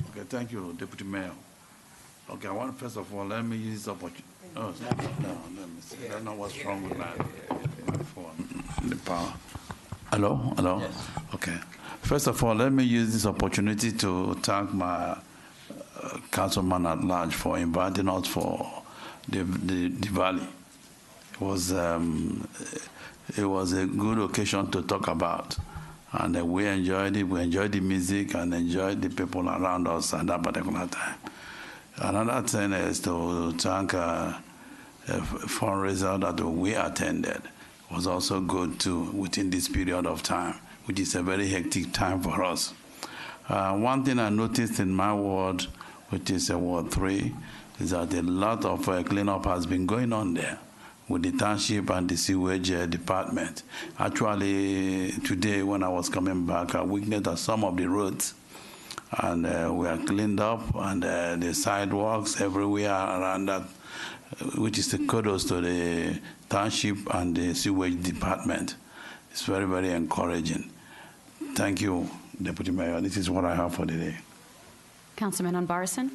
Okay, thank you, Deputy Mayor. Okay, I want, first of all, let me use this opportunity. Oh, no, let me see. I don't know what's wrong with my phone. The power. Hello? Hello? Yes. Okay. First of all, let me use this opportunity to thank my councilman at large for inviting us for the Diwali. It was a good occasion to talk about. And we enjoyed it. We enjoyed the music and enjoyed the people around us at that particular time. Another thing is to thank a fundraiser that we attended. It was also good too within this period of time, which is a very hectic time for us. One thing I noticed in my ward, which is Ward 3, is that a lot of cleanup has been going on there with the township and the sewage department. Actually, today when I was coming back, I witnessed some of the roads, and we are cleaned up, and the sidewalks everywhere around that, which is the kudos to the township and the sewage department. It's very, very encouraging. Thank you, Deputy Mayor. This is what I have for today. Councilman Unbarson.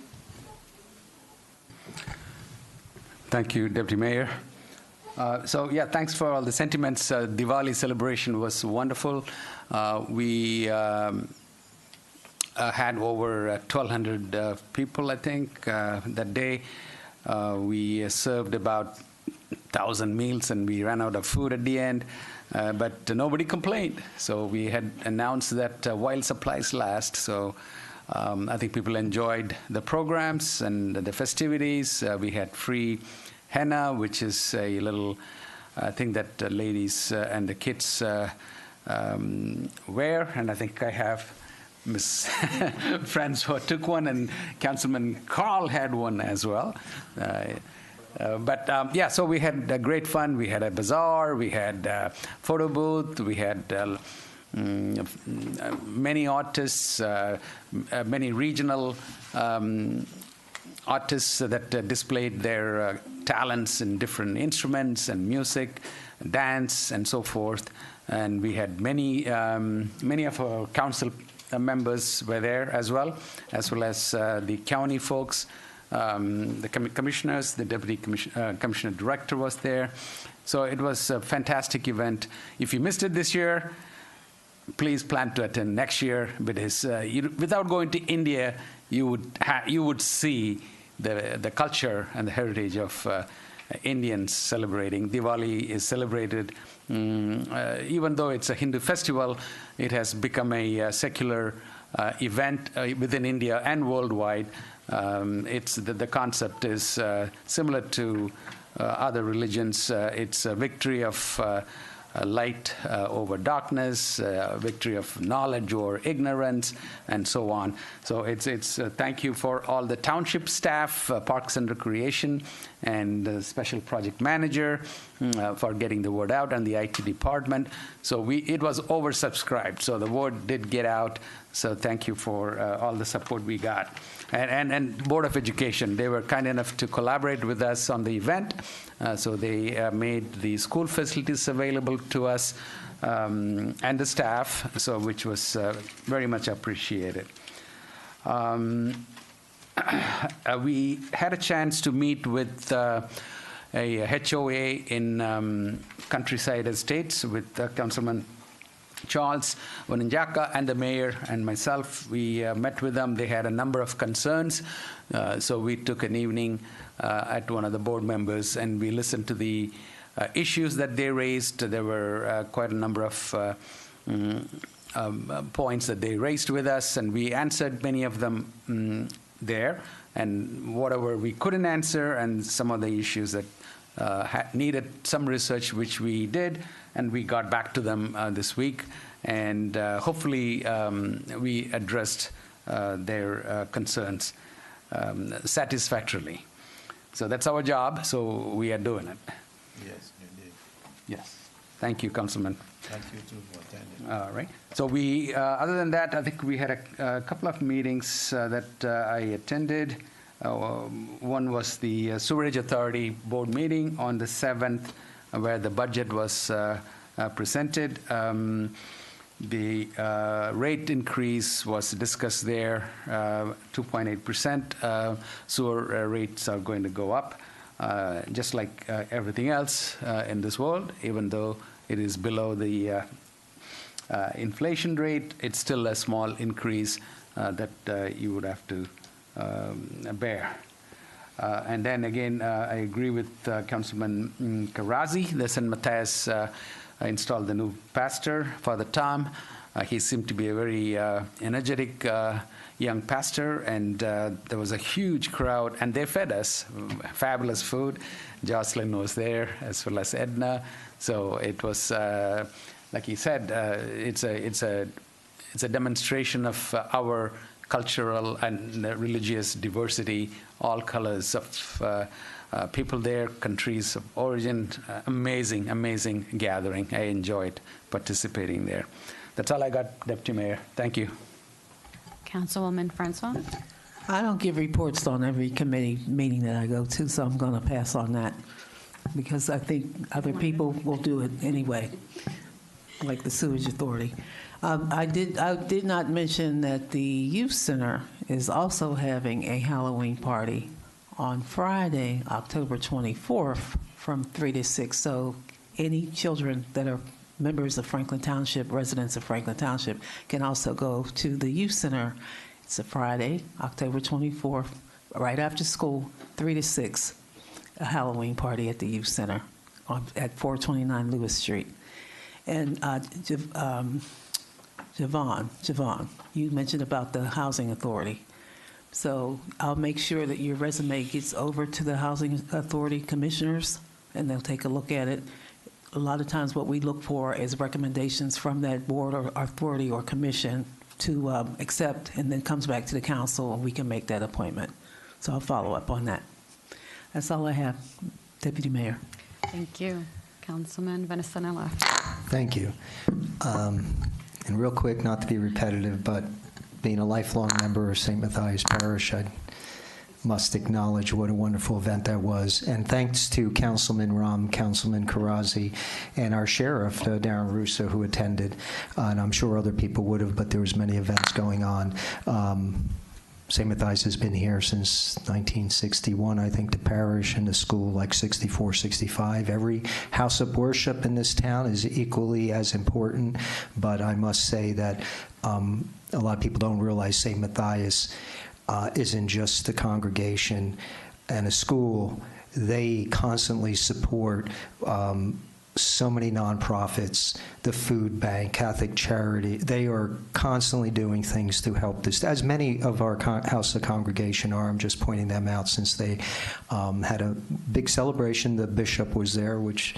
Thank you, Deputy Mayor. Thanks for all the sentiments. Diwali celebration was wonderful. We had over 1,200 people, I think, that day. We served about 1,000 meals, and we ran out of food at the end. But nobody complained. So we had announced that while supplies last. So I think people enjoyed the programs and the festivities. We had free henna, which is a little thing that ladies and the kids wear. And I think I have Ms. Francois took one, and Councilman Carl had one as well. So we had great fun. We had a bazaar, we had a photo booth, we had many artists, many regional artists that displayed their talents in different instruments and music, dance, and so forth. And we had many of our council members were there as well as the county folks, the commissioners, the deputy commissioner director was there. So it was a fantastic event. If you missed it this year, please plan to attend next year, because without going to India, you would see the culture and the heritage of Indians celebrating. Diwali is celebrated, even though it's a Hindu festival, it has become a secular event within India and worldwide. The concept is similar to other religions. It's a victory of light over darkness, victory of knowledge over ignorance, and so on. So it's thank you for all the township staff, Parks and Recreation, and the special project manager for getting the word out, and the IT department. So it was oversubscribed, so the word did get out. So thank you for all the support we got. And Board of Education, they were kind enough to collaborate with us on the event. So they made the school facilities available to us and the staff, so which was very much appreciated. We had a chance to meet with a HOA in Countryside Estates with Councilman Charles Wananjaka and the mayor and myself. We met with them. They had a number of concerns. So we took an evening at one of the board members, and we listened to the issues that they raised. There were quite a number of points that they raised with us, and we answered many of them there. And whatever we couldn't answer, and some of the issues that needed some research, which we did, and we got back to them this week, and hopefully we addressed their concerns satisfactorily. So that's our job, so we are doing it. Yes, you did. Yes. Thank you, Councilman. Thank you, too, for attending. All right. So we, other than that, I think we had a couple of meetings that I attended. One was the Sewerage Authority Board meeting on the 7th, where the budget was presented. The rate increase was discussed there, 2.8%. Sewer rates are going to go up, just like everything else in this world. Even though it is below the inflation rate, it's still a small increase that you would have to bear. And then again, I agree with Councilman Karazi. The St. Matthias installed the new pastor, Father Tom. He seemed to be a very energetic young pastor, and there was a huge crowd, and they fed us fabulous food. Jocelyn was there, as well as Edna. So it was, like he said, it's a demonstration of our cultural and religious diversity, all colors of people there, countries of origin. Amazing gathering. I enjoyed participating there. That's all I got, Deputy Mayor. Thank you. Councilwoman Francois? I don't give reports on every committee meeting that I go to, so I'm going to pass on that because I think other people will do it anyway, like the Sewage Authority. I did not mention that the Youth Center is also having a Halloween party on Friday, October 24th from 3 to 6. So any children that are members of Franklin Township, residents of Franklin Township, can also go to the Youth Center. It's a Friday, October 24th, right after school, 3 to 6, a Halloween party at the Youth Center at 429 Lewis Street. And Javon, you mentioned about the Housing Authority. So I'll make sure that your resume gets over to the Housing Authority commissioners, and they'll take a look at it. A lot of times what we look for is recommendations from that board or authority or commission to accept, and then comes back to the council, and we can make that appointment. So I'll follow up on that. That's all I have, Deputy Mayor. Thank you. Councilman Venezuela. Thank you. And real quick, not to be repetitive, but being a lifelong member of St. Matthias Parish, I must acknowledge what a wonderful event that was. And thanks to Councilman Ram, Councilman Karazi, and our sheriff, Darren Russo, who attended. And I'm sure other people would have, but there was many events going on. St. Matthias has been here since 1961, I think, the parish and the school, like 64, 65. Every house of worship in this town is equally as important, but I must say that a lot of people don't realize St. Matthias isn't just the congregation and a school. They constantly support so many nonprofits, the food bank, Catholic Charity. They are constantly doing things to help this, as many of our House of Congregation are. I'm just pointing them out since they had a big celebration. The bishop was there, which,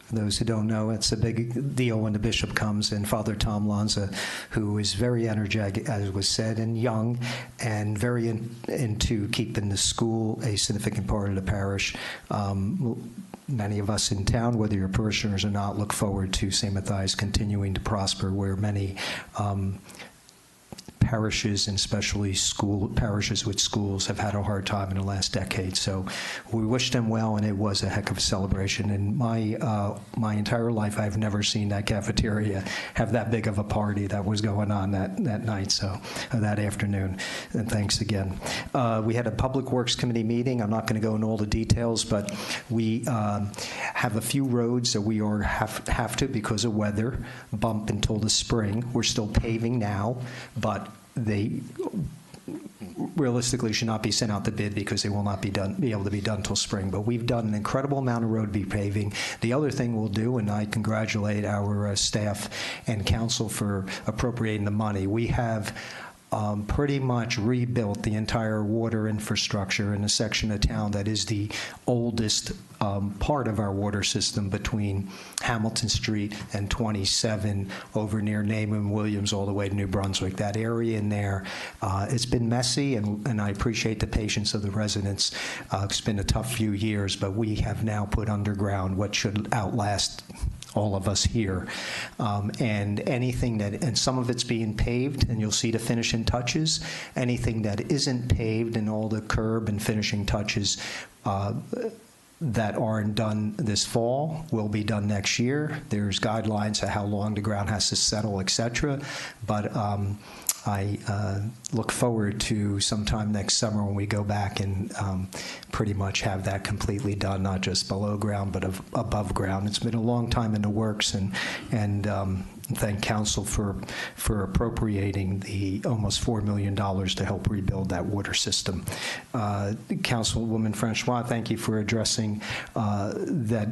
for those who don't know, it's a big deal when the bishop comes, and Father Tom Lanza, who is very energetic, as was said, and young, and very into keeping the school a significant part of the parish. Many of us in town, whether you're parishioners or not, look forward to St. Matthias continuing to prosper, where many parishes, and especially parishes with schools, have had a hard time in the last decade. So we wish them well, and it was a heck of a celebration. In my entire life, I've never seen that cafeteria have that big of a party that was going on that night, so that afternoon. And thanks again. We had a Public Works Committee meeting. I'm not going to go into all the details, but we have a few roads that we have to, because of weather, bump until the spring. We're still paving now, but they realistically should not be sent out to bid because they will not be able to be done till spring. But we've done an incredible amount of road repaving. The other thing we'll do, and I congratulate our staff and council for appropriating the money, we have pretty much rebuilt the entire water infrastructure in a section of town that is the oldest part of our water system, between Hamilton Street and 27 over near Naaman Williams all the way to New Brunswick. That area in there, it's been messy, and I appreciate the patience of the residents. It's been a tough few years, but we have now put underground what should outlast all of us here. And anything that, and some of it's being paved, and you'll see the finishing touches. Anything that isn't paved and all the curb and finishing touches that aren't done this fall will be done next year. There's guidelines of how long the ground has to settle, etc. But I look forward to sometime next summer when we go back and pretty much have that completely done, not just below ground, but above ground. It's been a long time in the works, and thank council for appropriating the almost $4 million to help rebuild that water system. Councilwoman Francois, thank you for addressing that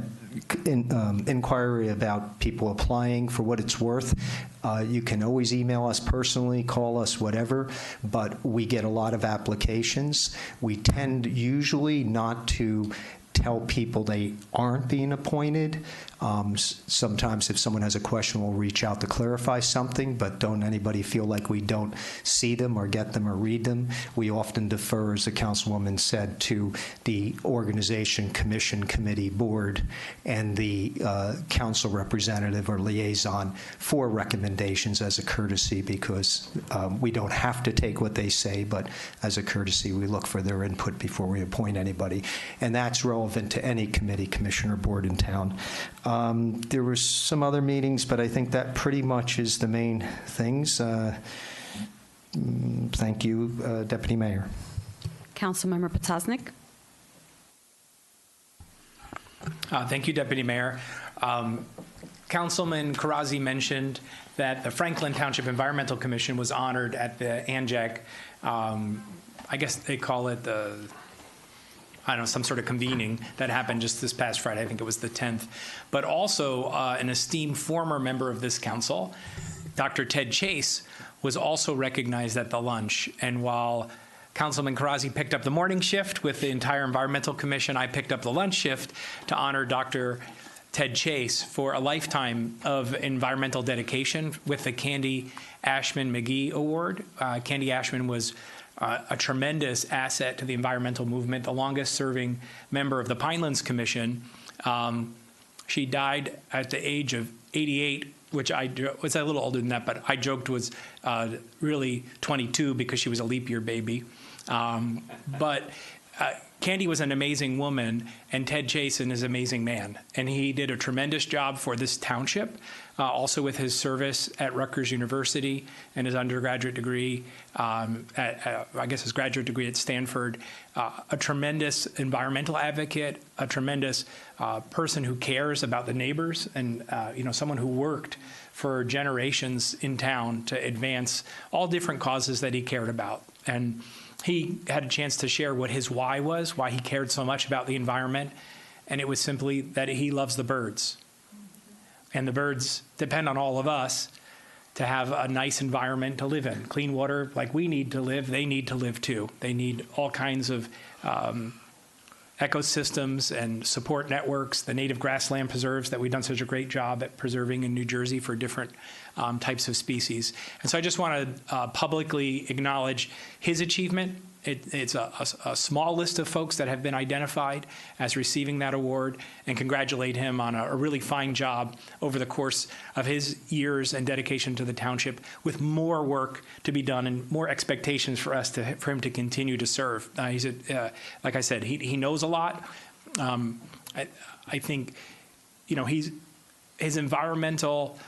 inquiry about people applying. For what it's worth, you can always email us personally, call us, whatever, but we get a lot of applications. We tend usually not to tell people they aren't being appointed. Sometimes if someone has a question, we'll reach out to clarify something, but don't anybody feel like we don't see them or get them or read them. We often defer, as the councilwoman said, to the organization, commission, committee, board, and the council representative or liaison for recommendations as a courtesy, because we don't have to take what they say, but as a courtesy, we look for their input before we appoint anybody. And that's relevant to any committee, commission, or board in town. There were some other meetings, but I think that pretty much is the main things. Thank you, Deputy Mayor. Councilmember Potosnik. Thank you, Deputy Mayor. Councilman Karazi mentioned that the Franklin Township Environmental Commission was honored at the ANJAC. I guess they call it the, I don't know, some sort of convening that happened just this past Friday. I think it was the 10th. But also an esteemed former member of this council, Dr. Ted Chase, was also recognized at the lunch. And while Councilman Karazi picked up the morning shift with the entire Environmental Commission, I picked up the lunch shift to honor Dr. Ted Chase for a lifetime of environmental dedication with the Candy Ashman McGee Award. Candy Ashman was a tremendous asset to the environmental movement, the longest serving member of the Pinelands Commission. She died at the age of 88, which I was a little older than that, but I joked was really 22 because she was a leap year baby. But Candy was an amazing woman, and Ted Chase is an amazing man. And he did a tremendous job for this township, also with his service at Rutgers University and his undergraduate degree, I guess his graduate degree at Stanford. A tremendous environmental advocate, a tremendous person who cares about the neighbors, and someone who worked for generations in town to advance all different causes that he cared about. And he had a chance to share what his why was, why he cared so much about the environment, and it was simply that he loves the birds. And the birds depend on all of us to have a nice environment to live in. Clean water, like we need to live, they need to live too. They need all kinds of ecosystems and support networks, the native grassland preserves that we've done such a great job at preserving in New Jersey for different types of species. And so I just want to publicly acknowledge his achievement. It's a small list of folks that have been identified as receiving that award, and congratulate him on a really fine job over the course of his years and dedication to the township, with more work to be done and more expectations for us for him to continue to serve. He's like I said, he knows a lot. I think his environmental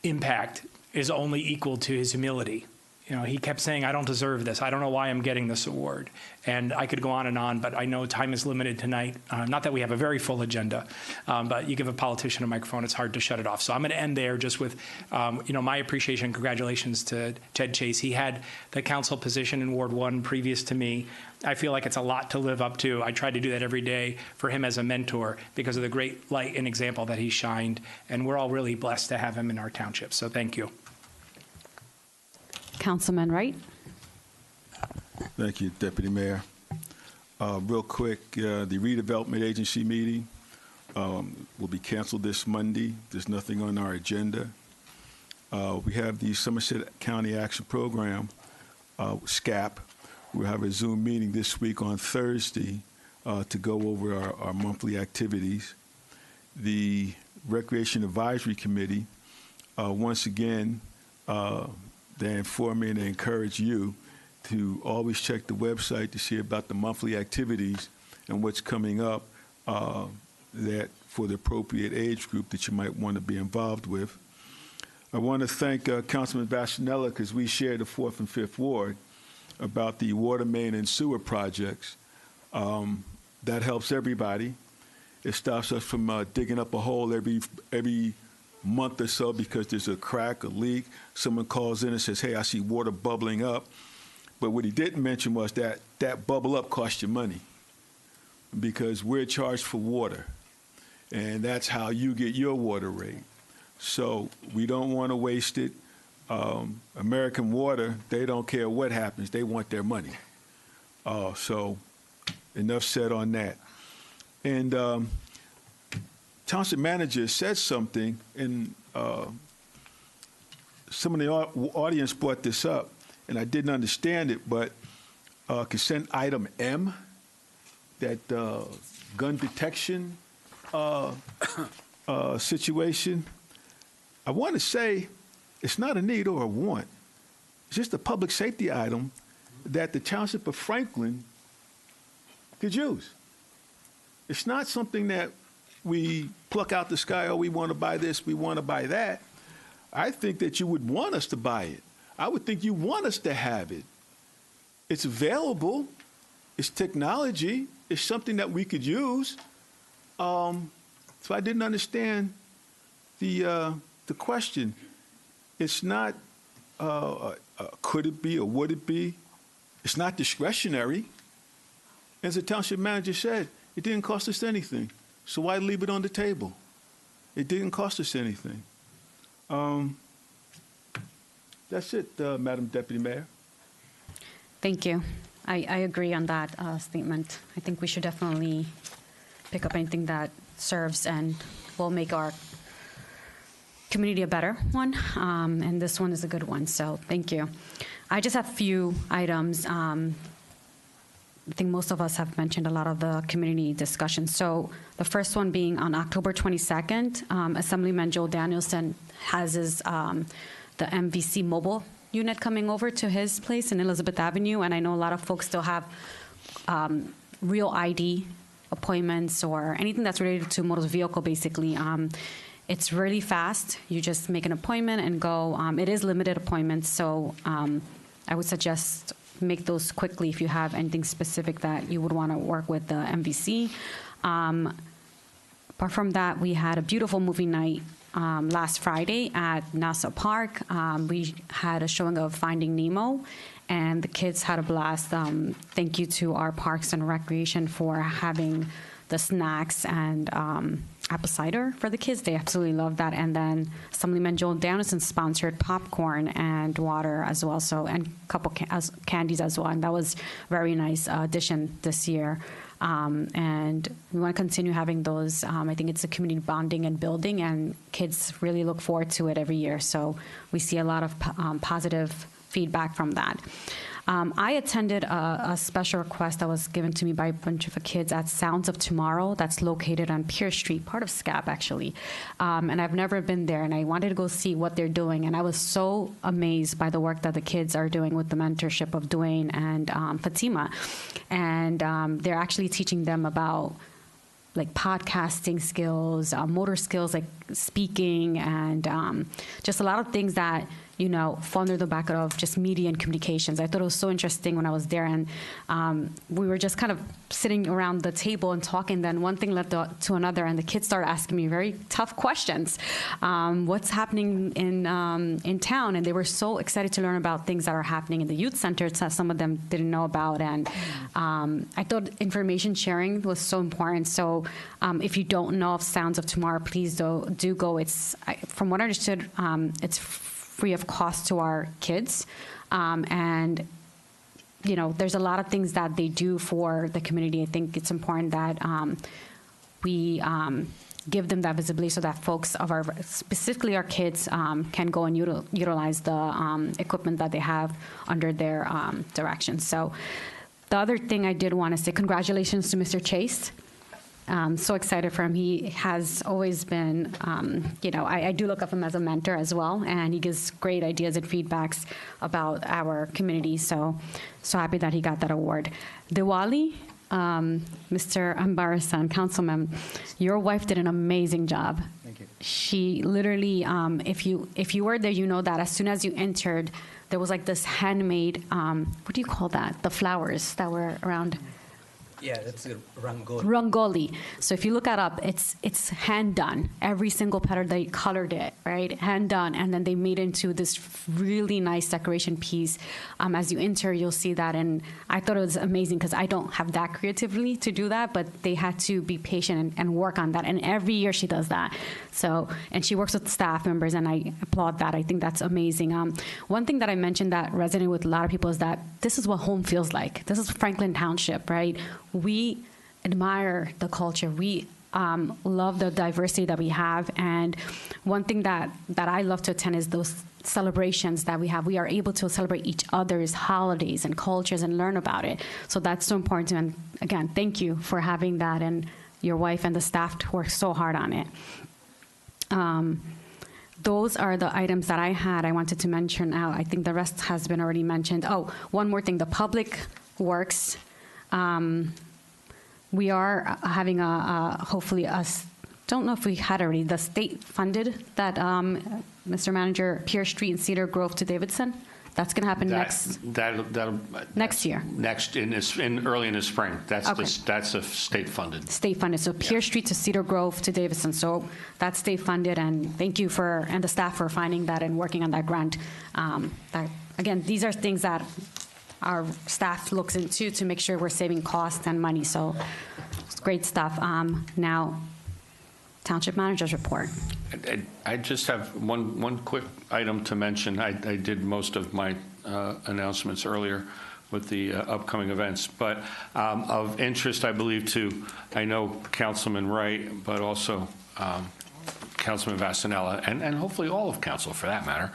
impact is only equal to his humility. He kept saying, I don't deserve this. I don't know why I'm getting this award. And I could go on, but I know time is limited tonight. Not that we have a very full agenda, but you give a politician a microphone, it's hard to shut it off. So I'm going to end there just with, my appreciation and congratulations to Ted Chase. He had the council position in Ward 1 previous to me. I feel like it's a lot to live up to. I try to do that every day for him as a mentor because of the great light and example that he shined. And we're all really blessed to have him in our township. So thank you. Councilman Wright. Thank you, Deputy Mayor. Real quick, the redevelopment agency meeting will be canceled this Monday. There's nothing on our agenda. We have the Somerset County Action Program, SCAP. We'll have a Zoom meeting this week on Thursday to go over our monthly activities. The Recreation Advisory Committee, once again, they inform me and they encourage you to always check the website to see about the monthly activities and what's coming up that for the appropriate age group that you might want to be involved with. I want to thank Councilman Basanella, because we share the 4th and 5th Ward, about the water main and sewer projects. That helps everybody. It stops us from digging up a hole every month or so because there's a crack, a leak. Someone calls in and says, hey, I see water bubbling up. But what he didn't mention was that that bubble up costs you money because we're charged for water. And that's how you get your water rate. So we don't want to waste it. American Water, they don't care what happens. They want their money. So enough said on that. And Township manager said something, and some of the audience brought this up, and I didn't understand it, but consent item M, that gun detection situation, I want to say it's not a need or a want. It's just a public safety item that the Township of Franklin could use. It's not something that we pluck out the sky, oh, we want to buy this, we want to buy that. I think that you would want us to buy it. I would think you want us to have it. It's available. It's technology. It's something that we could use. So I didn't understand the question. It's not could it be or would it be. It's not discretionary. As the township manager said, it didn't cost us anything. So why leave it on the table? It didn't cost us anything. That's it, Madam Deputy Mayor. Thank you. I agree on that statement. I think we should definitely pick up anything that serves and will make our community a better one, and this one is a good one, so thank you. I just have a few items. I think most of us have mentioned a lot of the community discussions. So the first one being on October 22nd, Assemblyman Joe Danielson has his, the MVC mobile unit coming over to his place in Elizabeth Avenue, and I know a lot of folks still have real ID appointments or anything that's related to motor vehicle, basically. It's really fast. You just make an appointment and go. It is limited appointments, so I would suggest make those quickly if you have anything specific that you would want to work with the MVC. Apart from that, we had a beautiful movie night last Friday at Nassau Park. We had a showing of Finding Nemo, and the kids had a blast. Thank you to our Parks and Recreation for having the snacks and apple cider for the kids. They absolutely loved that. And then Assemblyman Joel Danielson sponsored popcorn and water as well, so, and a couple candies as well. And that was a very nice addition this year. And we want to continue having those. I think it's a community bonding and building, and kids really look forward to it every year. So we see a lot of positive feedback from that. I attended a special request that was given to me by a bunch of kids at Sounds of Tomorrow that's located on Pierce Street, part of SCAP, actually. And I've never been there, and I wanted to go see what they're doing. And I was so amazed by the work that the kids are doing with the mentorship of Dwayne and Fatima. And they're actually teaching them about like podcasting skills, motor skills like speaking, and just a lot of things that, you know, fall under the bucket of just media and communications. I thought it was so interesting when I was there, and we were just kind of sitting around the table and talking, then one thing led to another, and the kids started asking me very tough questions. What's happening in town? And they were so excited to learn about things that are happening in the youth center that some of them didn't know about. And I thought information sharing was so important. So if you don't know of Sounds of Tomorrow, please do go. It's, from what I understood, it's free of cost to our kids. And, you know, there's a lot of things that they do for the community. I think it's important that we give them that visibility so that folks of our, specifically our kids, can go and utilize the equipment that they have under their direction. So the other thing I did want to say, congratulations to Mr. Chase. So excited for him. He has always been, you know, I do look up him as a mentor as well, and he gives great ideas and feedbacks about our community. So happy that he got that award. Diwali, Mr. Ambarasan, Councilman, your wife did an amazing job. Thank you. She literally, if you were there, you know that as soon as you entered, there was like this handmade, what do you call that? The flowers that were around. Yeah, it's a rangoli. Rangoli. So if you look it up, it's hand done. Every single pattern, they colored it, right? Hand done, and then they made it into this really nice decoration piece. As you enter, you'll see that, and I thought it was amazing because I don't have that creatively to do that, but they had to be patient and work on that. And every year she does that. So, and she works with staff members, and I applaud that. I think that's amazing. One thing that I mentioned that resonated with a lot of people is that this is what home feels like. This is Franklin Township, right? We admire the culture. We love the diversity that we have. And one thing that I love to attend is those celebrations that we have. We are able to celebrate each other's holidays and cultures and learn about it. So that's so important. And again, thank you for having that, and your wife and the staff work so hard on it. Those are the items that I had. I wanted to mention out. I think the rest has been already mentioned. Oh, one more thing. The Public Works. We are having hopefully don't know if we had already, the state funded that, Mr. Manager, Pierce Street and Cedar Grove to Davidson. That's going to happen next year. Early in the spring. That's Okay. that's a state funded. State funded. So Pierce Street to Cedar Grove to Davidson. So that's state funded, and thank you and the staff for finding that and working on that grant. Again, these are things that our staff looks into to make sure we're saving costs and money. So it's great stuff. Now, Township Manager's report. I just have one quick item to mention. I did most of my announcements earlier with the upcoming events, but of interest, I believe, I know Councilman Wright, but also Councilman Vasanella, and hopefully all of council for that matter.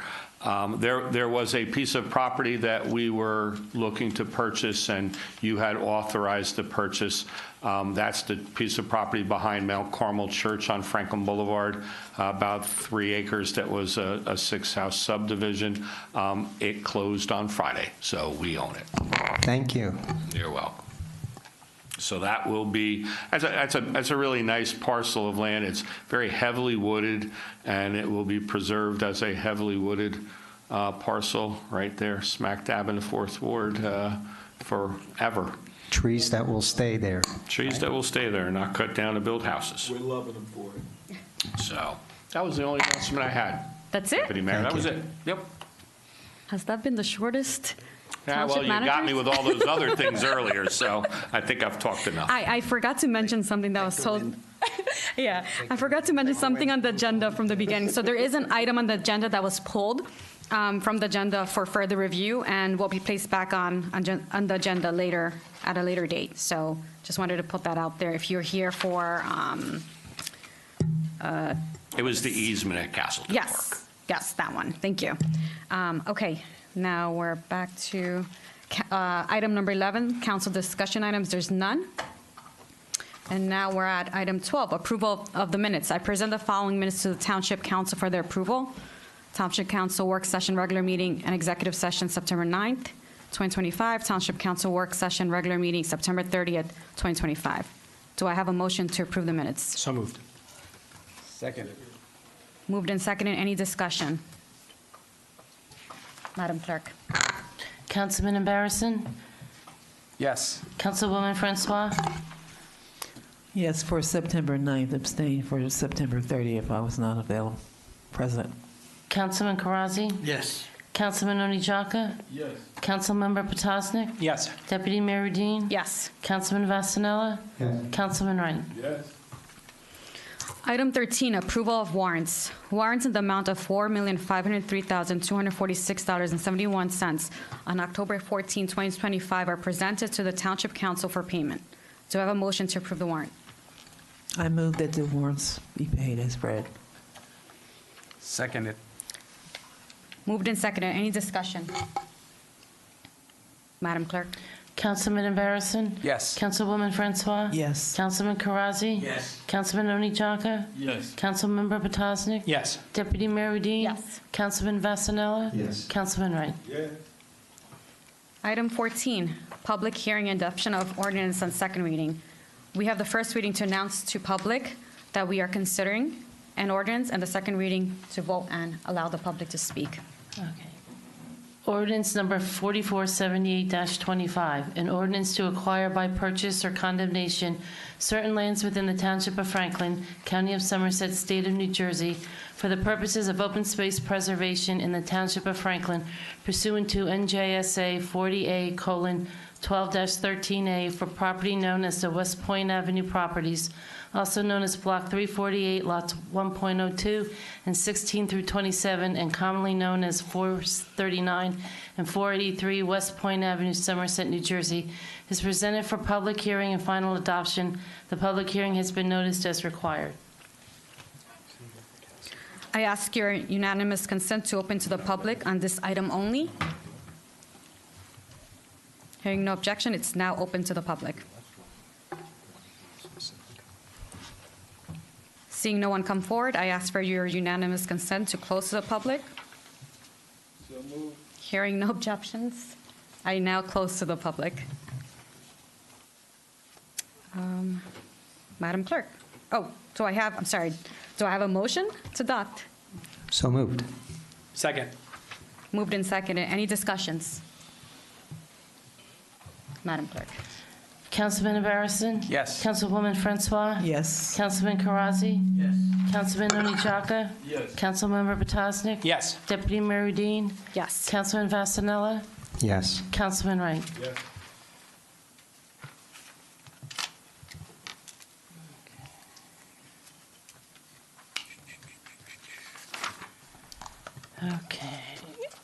There was a piece of property that we were looking to purchase, and you had authorized the purchase. That's the piece of property behind Mount Carmel Church on Franklin Boulevard, about 3 acres. That was a 6-house subdivision. It closed on Friday, so we own it. Thank you. You're welcome. So that will be, that's a really nice parcel of land. It's very heavily wooded, and it will be preserved as a heavily wooded parcel right there, smack dab in the 4th Ward forever. Trees that will stay there. Trees that will stay there, not cut down to build houses. We're loving them for it. So that was the only announcement I had. That's it? Deputy Mayor, that was it. Yep. Has that been the shortest? Yeah, well, you got me with all those other things earlier, so I think I've talked enough. I forgot to mention something that was told. Yeah, I forgot to mention something on the agenda from the beginning. So there is an item on the agenda that was pulled from the agenda for further review and will be placed back on the agenda later at a later date. So just wanted to put that out there. If you're here for, it was the easement at Castleton Park. Yes, that one. Thank you. Okay. Now we're back to item number 11, council discussion items. There's none. And now we're at item 12, approval of the minutes. I present the following minutes to the Township Council for their approval. Township Council work session, regular meeting, and executive session September 9th, 2025. Township Council work session, regular meeting September 30th, 2025. Do I have a motion to approve the minutes? So moved. Seconded. Moved and seconded. Any discussion? Madam Clerk. Councilman Embarrasson? Yes. Councilwoman Francois? Yes, for September 9th, abstain for September 30th. I was not available. Present. Councilman Karazi? Yes. Councilman Onijaka? Yes. Councilmember Potosnik? Yes. Deputy Mayor Dean? Yes. Councilman Vasanella? Yes. Councilman Wright? Yes. Item 13, approval of warrants. Warrants in the amount of $4,503,246.71 on October 14, 2025 are presented to the Township Council for payment. Do I have a motion to approve the warrant? I move that the warrants be paid as read. Seconded. Moved and seconded. Any discussion? Madam Clerk. Councilman Embarrasson? Yes. Councilwoman Francois? Yes. Councilman Karazi? Yes. Councilman Onijaka? Yes. Councilmember Potosnik? Yes. Deputy Mayor Dean? Yes. Councilman Vasanella? Yes. Councilman Wright? Yes. Item 14, public hearing and adoption of ordinance on second reading. We have the first reading to announce to public that we are considering an ordinance, and the second reading to vote and allow the public to speak. Okay. Ordinance number 4478-25, an ordinance to acquire by purchase or condemnation certain lands within the Township of Franklin, County of Somerset, State of New Jersey, for the purposes of open space preservation in the Township of Franklin pursuant to NJSA 40A:12-13A for property known as the West Point Avenue properties, also known as Block 348, lots 1.02 and 16 through 27, and commonly known as 439 and 483 West Point Avenue, Somerset, New Jersey, is presented for public hearing and final adoption. The public hearing has been noticed as required. I ask your unanimous consent to open to the public on this item only. Hearing no objection, it's now open to the public. Seeing no one come forward, I ask for your unanimous consent to close to the public. So moved. Hearing no objections, I now close to the public. Madam Clerk. Oh, do I have a motion to adopt? So moved. Second. Moved and seconded. Any discussions? Madam Clerk. Councilman Barrison? Yes. Councilwoman Francois? Yes. Councilman Karazi? Yes. Councilman Onijaka? Yes. Councilmember Potosnik? Yes. Deputy Mayor Udine? Yes. Councilman Vasanella? Yes. Councilman Wright? Yes. Okay.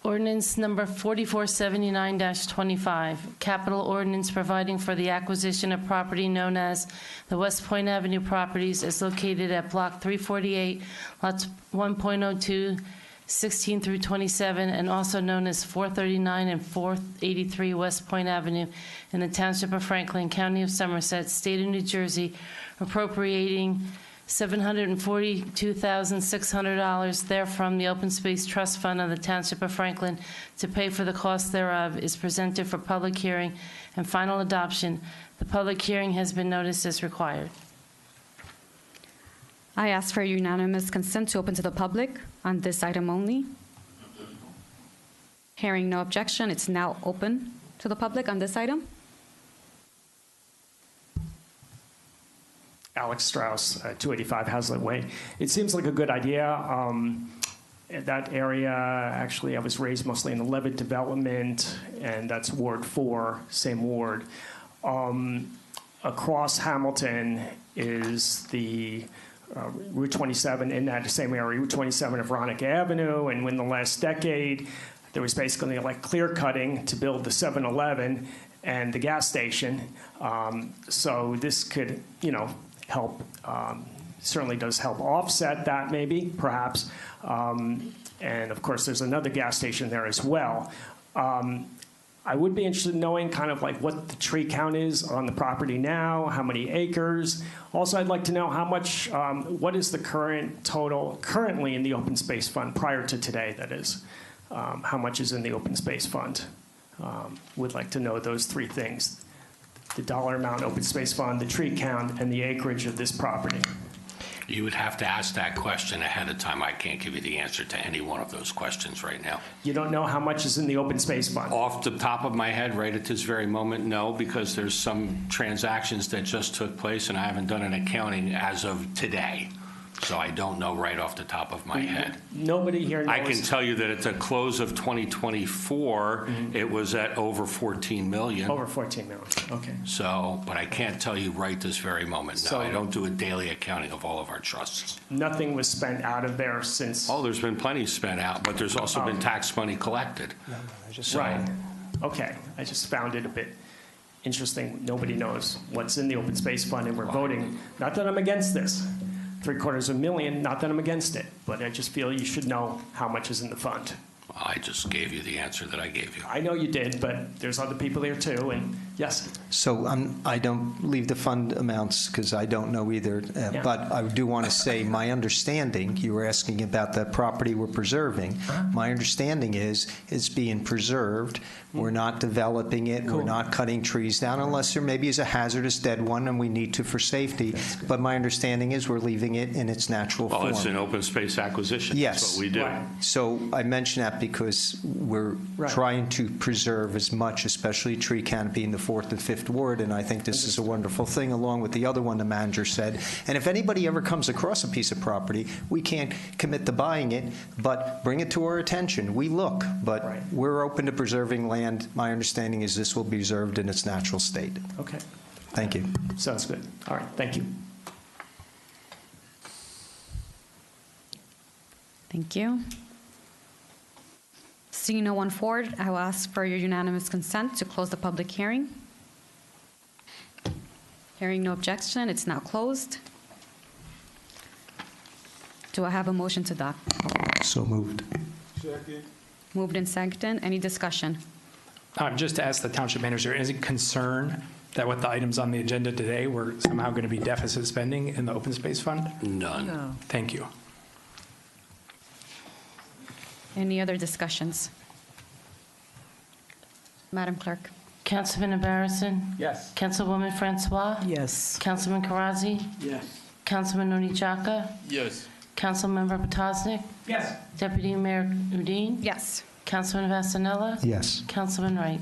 Ordinance number 4479-25, capital ordinance providing for the acquisition of property known as the West Point Avenue properties is located at Block 348, lots 1.02, 16 through 27, and also known as 439 and 483 West Point Avenue in the Township of Franklin, County of Somerset, State of New Jersey, appropriating $742,600 therefrom the Open Space Trust Fund of the Township of Franklin to pay for the cost thereof is presented for public hearing and final adoption. The public hearing has been noticed as required. I ask for unanimous consent to open to the public on this item only. Hearing no objection, it's now open to the public on this item. Alex Strauss, 285 Hazlitt Way. It seems like a good idea. That area, actually, I was raised mostly in the Levitt development, and that's Ward 4, same ward. Across Hamilton is the Route 27 in that same area, Route 27 of Veronica Avenue, and in the last decade, there was basically like clear cutting to build the 7-Eleven and the gas station. So this could, help, certainly does help offset that maybe, perhaps. And of course, there's another gas station there as well. I would be interested in knowing kind of like what the tree count is on the property now, how many acres. Also, I'd like to know how much, what is the current total currently in the Open Space Fund, prior to today, that is. How much is in the Open Space Fund? Would like to know those three things: the dollar amount Open Space Fund, the tree count, and the acreage of this property. You would have to ask that question ahead of time. I can't give you the answer to any one of those questions right now. You don't know how much is in the Open Space Fund? Off the top of my head, right at this very moment, no, because there's some transactions that just took place, and I haven't done an accounting as of today. So I don't know right off the top of my head. Nobody here knows. I can tell you that at the close of 2024, it was at over 14 million. Over 14 million, okay. So, but I can't tell you right this very moment. No, So- I don't do a daily accounting of all of our trusts. Nothing was spent out of there since? Oh, there's been plenty spent out, but there's also been tax money collected. So- Right, okay. I just found it a bit interesting. Nobody knows what's in the Open Space Fund, and we're voting, not that I'm against this, $750,000, not that I'm against it, but I just feel you should know how much is in the fund. I just gave you the answer that I gave you. I know you did, but there's other people here too, and Yes. So I don't leave the fund amounts because I don't know either. Yeah. But I do want to say my understanding, you were asking about the property we're preserving. My understanding is it's being preserved. We're not developing it. We're not cutting trees down unless there maybe is a hazardous dead one and we need to for safety. But my understanding is we're leaving it in its natural form. Well, it's an open space acquisition. Yes. That's what we do. So I mention that because we're trying to preserve as much, especially tree canopy in the 4th and 5th Ward, and I think this is a wonderful thing, along with the other one the manager said. And if anybody ever comes across a piece of property, we can't commit to buying it, but bring it to our attention. We look, but we're open to preserving land. My understanding is this will be preserved in its natural state. Okay. Thank you. Sounds good. All right, thank you. Thank you. Seeing no one forward, I will ask for your unanimous consent to close the public hearing. Hearing no objection, it's now closed. Do I have a motion to adopt? So moved. Second. Moved and seconded. Any discussion? Just to ask the township manager, is it concern that with the items on the agenda today, we're somehow going to be deficit spending in the open space fund? None. No. Thank you. Any other discussions? Madam Clerk. Councilman Barrison? Yes. Councilwoman Francois? Yes. Councilman Karazi? Yes. Councilman Onijaka? Yes. Councilmember Potosnik? Yes. Deputy Mayor Udine? Yes. Councilman Vasanella? Yes. Councilman Wright?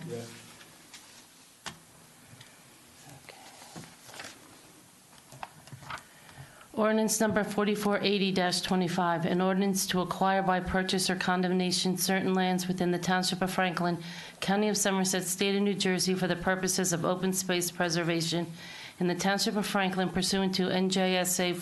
Ordinance number 4480-25, an ordinance to acquire by purchase or condemnation certain lands within the Township of Franklin, County of Somerset, State of New Jersey for the purposes of open space preservation in the Township of Franklin pursuant to NJSA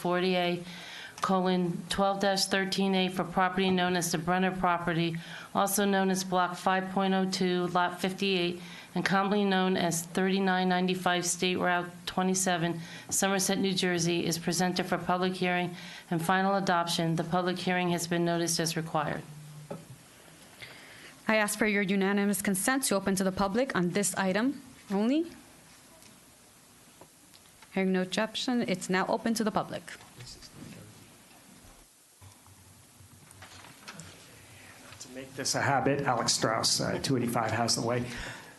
40A:12-13A for property known as the Brenner property, also known as Block 5.02, Lot 58, and commonly known as 3995 State Route 27, Somerset, New Jersey, is presented for public hearing and final adoption. The public hearing has been noticed as required. I ask for your unanimous consent to open to the public on this item only. Hearing no objection, it's now open to the public. To make this a habit, Alex Strauss, 285 Haslam Way.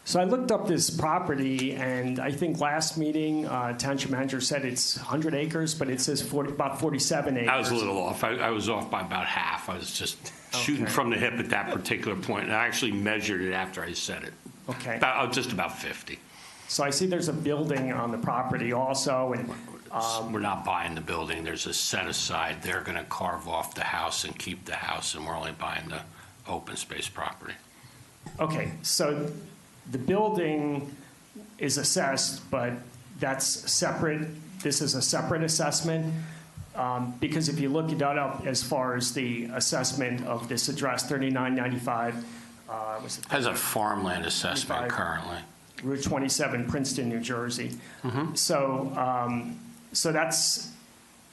So I looked up this property, and I think last meeting, township manager said it's 100 acres, but it says about 47 acres. I was a little off. I was off by about half. I was just shooting from the hip at that particular point, and I actually measured it after I said it. Okay. Just about 50. So I see there's a building on the property also, and we're not buying the building. There's a set aside. They're going to carve off the house and keep the house, and we're only buying the open space property. okay, so the building is assessed, but that's separate. This is a separate assessment. Because if you look it up as far as the assessment of this address, 3995, Has a farmland assessment currently. Route 27, Princeton, New Jersey. So, so that's,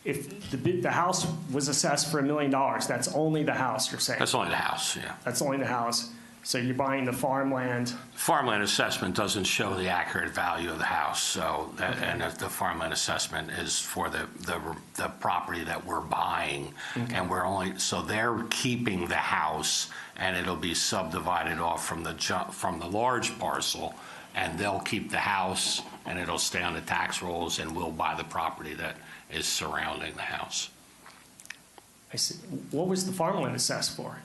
if the house was assessed for $1 million, that's only the house, you're saying? That's only the house, yeah. That's only the house. So you're buying the farmland. Farmland assessment doesn't show the accurate value of the house, so that, and if the farmland assessment is for the property that we're buying, and we're only, so they're keeping the house, and it'll be subdivided off from the large parcel, and they'll keep the house, and it'll stay on the tax rolls, and we'll buy the property that is surrounding the house. I see. What was the farmland assessed for?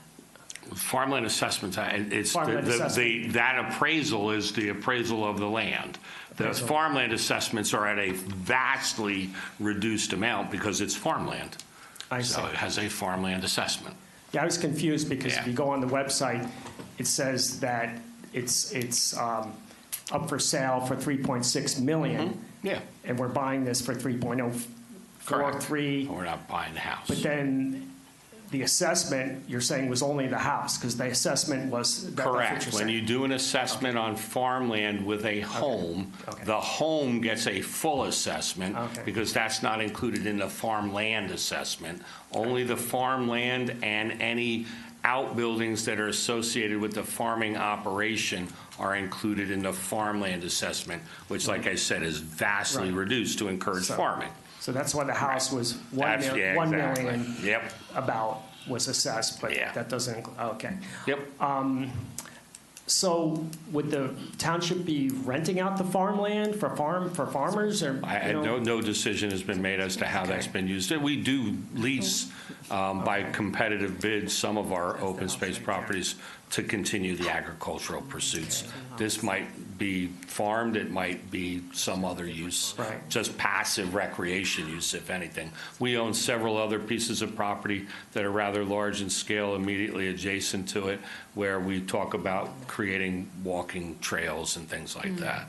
Farmland assessment, it's that appraisal is the appraisal of the land. The farmland assessments are at a vastly reduced amount because it's farmland. I see. So it has a farmland assessment. Yeah, I was confused because if you go on the website, it says that it's up for sale for $3.6 million. Yeah. And we're buying this for 3.043. We're not buying the house. But then the assessment, you're saying, was only the house, because the assessment was... Correct. When you do an assessment on farmland with a home, the home gets a full assessment because that's not included in the farmland assessment. Only the farmland and any outbuildings that are associated with the farming operation are included in the farmland assessment, which, like I said, is vastly reduced to encourage farming. So that's why the house was That's- yeah, 1 exactly. million Yep. about was assessed, but that doesn't, okay. Yep. So would the township be renting out the farmland for farmers or? No decision has been made as to how that's been used. We do lease by competitive bid some of our open space properties to continue the agricultural pursuits. This might be farmed, it might be some other use, just passive recreation use, if anything. We own several other pieces of property that are rather large in scale immediately adjacent to it, where we talk about creating walking trails and things like that.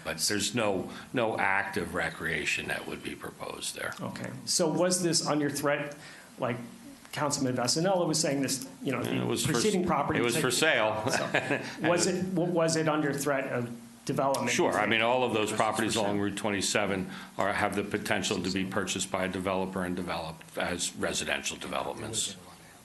But there's no active recreation that would be proposed there. Okay. So was this under threat, like Councilman Vasanella was saying this, you know, the preceding property? It was for sale. So was it under threat of development? Sure. I mean, all of those properties along Route 27 have the potential to be purchased by a developer and developed as residential developments.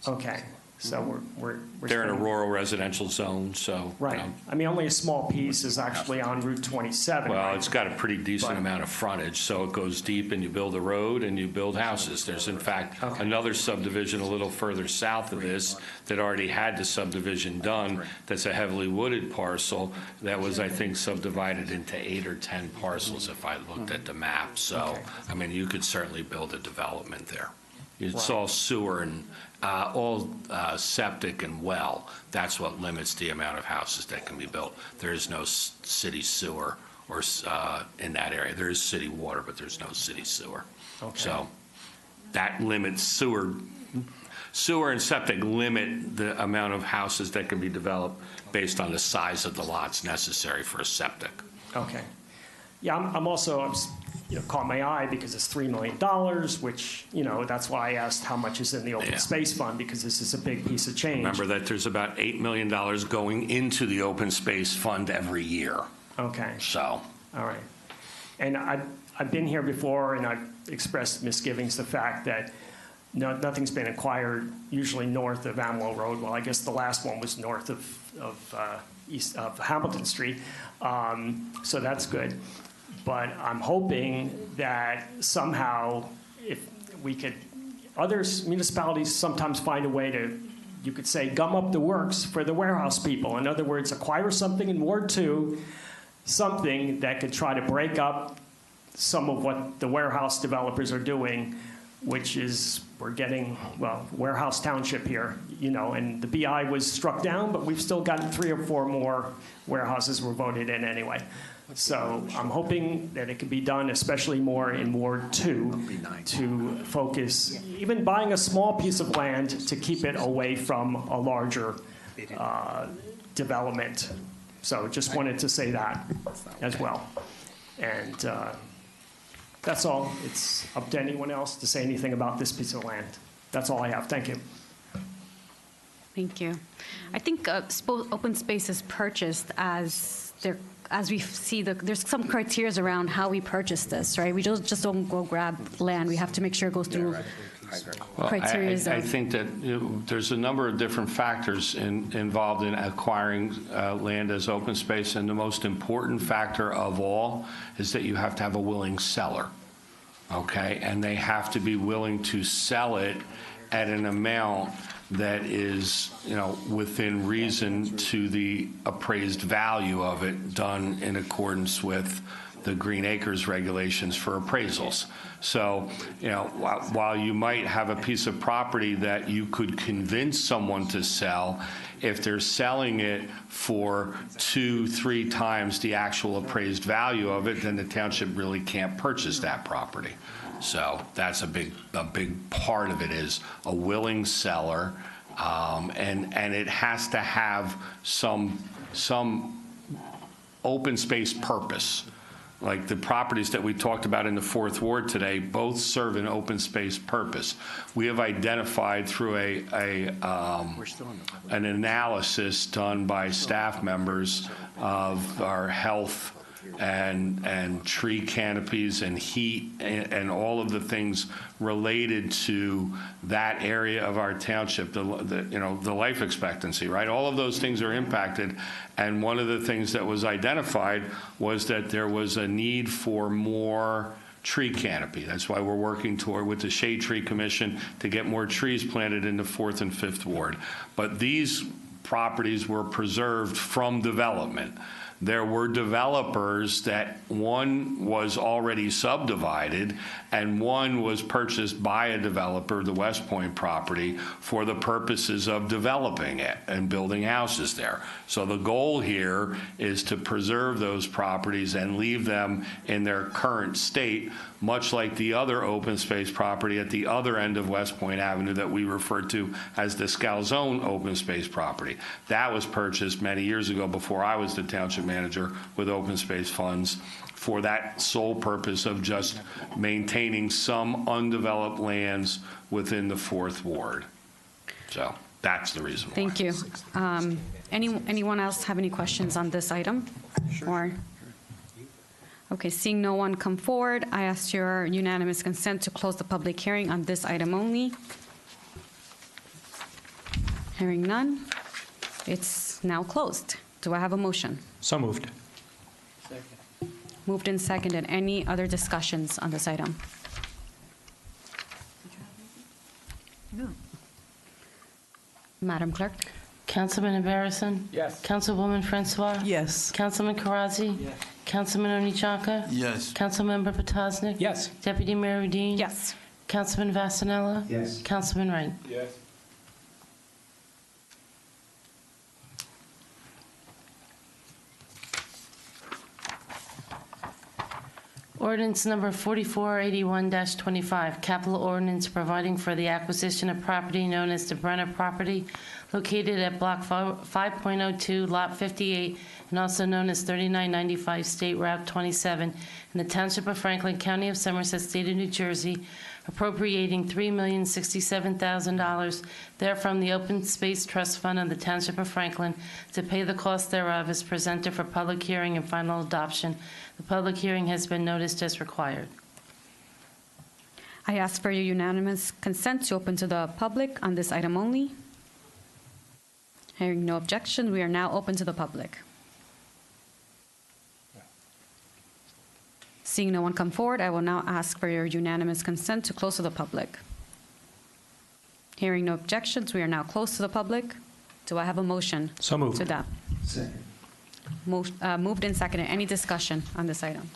Okay. So we're They're in a rural residential zone, so. Right. I mean, only a small piece is actually on Route 27. Well, right? it's got a pretty decent amount of frontage, so it goes deep and you build a road and you build houses. There's in fact another subdivision a little further south of this that already had the subdivision done. That's a heavily wooded parcel that was, I think, subdivided into 8 or 10 parcels if I looked at the map. So, I mean, you could certainly build a development there. It's all sewer and all septic and well. That's what limits the amount of houses that can be built. There is no city sewer or in that area. There is city water, but there's no city sewer. So that limits sewer and septic limit the amount of houses that can be developed based on the size of the lots necessary for a septic. Okay. Yeah, I'm also, caught my eye because it's $3 million, which, that's why I asked how much is in the open space fund, because this is a big piece of change. Remember that there's about $8 million going into the open space fund every year. Okay. So. All right. And I've been here before, and I've expressed misgivings, the fact that nothing's been acquired usually north of Amwell Road. Well, I guess the last one was north of east of Hamilton Street. So that's good. But I'm hoping that somehow, if we could, other municipalities sometimes find a way to, you could say, gum up the works for the warehouse people. In other words, acquire something in Ward 2, something that could try to break up some of what the warehouse developers are doing, which is, we're getting, warehouse township here, and the BI was struck down, but we've still gotten 3 or 4 more warehouses were voted in anyway. So I'm hoping that it can be done, especially more in Ward 2, to focus, even buying a small piece of land to keep it away from a larger development. So just wanted to say that as well. And that's all. It's up to anyone else to say anything about this piece of land. That's all I have. Thank you. Thank you. I think open space is purchased as we see there's some criteria around how we purchase this, right? We just don't go grab land. We have to make sure it goes through criteria. I think that there's a number of different factors involved in acquiring land as open space, and the most important factor of all is that you have to have a willing seller, okay? And they have to be willing to sell it at an amount that is, within reason to the appraised value of it, done in accordance with the Green Acres regulations for appraisals. So, while you might have a piece of property that you could convince someone to sell, if they're selling it for 2-3 times the actual appraised value of it, then the township really can't purchase that property. So that's a big part of it, is a willing seller, and it has to have some open space purpose. Like the properties that we talked about in the 4th Ward today, both serve an open space purpose. We have identified through an analysis done by staff members of our health and tree canopies and heat and all of the things related to that area of our township, the life expectancy, right? All of those things are impacted, and one of the things that was identified was that there was a need for more tree canopy. That's why we're working with the Shade Tree Commission to get more trees planted in the 4th and 5th Ward. But these properties were preserved from development. There were developers that one was already subdivided and one was purchased by a developer, the West Point property, for the purposes of developing it and building houses there. So the goal here is to preserve those properties and leave them in their current state, much like the other open space property at the other end of West Point Avenue that we refer to as the Scalzone open space property. That was purchased many years ago before I was the township manager with open space funds for that sole purpose of just maintaining some undeveloped lands within the 4th Ward. So that's the reason why. Thank you. Anyone else have any questions on this item? Sure. Okay, seeing no one come forward, I ask your unanimous consent to close the public hearing on this item only. Hearing none, it's now closed. Do I have a motion? So moved. Moved and seconded. Any other discussions on this item? No. Madam Clerk? Councilman Barrison? Yes. Councilwoman Francois? Yes. Councilman Karazi? Yes. Councilman Onechaka? Yes. Councilmember Potosnik? Yes. Deputy Mayor Udine? Yes. Councilman Vasanella? Yes. Councilman Wright? Yes. Ordinance number 4481-25, capital ordinance providing for the acquisition of property known as the Brenner property located at Block 5.02, Lot 58, and also known as 3995 State Route 27 in the Township of Franklin, County of Somerset, State of New Jersey, appropriating $3,067,000 therefrom the Open Space Trust Fund of the Township of Franklin to pay the cost thereof is presented for public hearing and final adoption. The public hearing has been noticed as required. I ask for your unanimous consent to open to the public on this item only. Hearing no objection, we are now open to the public. Seeing no one come forward, I will now ask for your unanimous consent to close to the public. Hearing no objections, we are now close to the public. Do I have a motion? So moved. To adopt? Second. Moved and seconded. Any discussion on this item?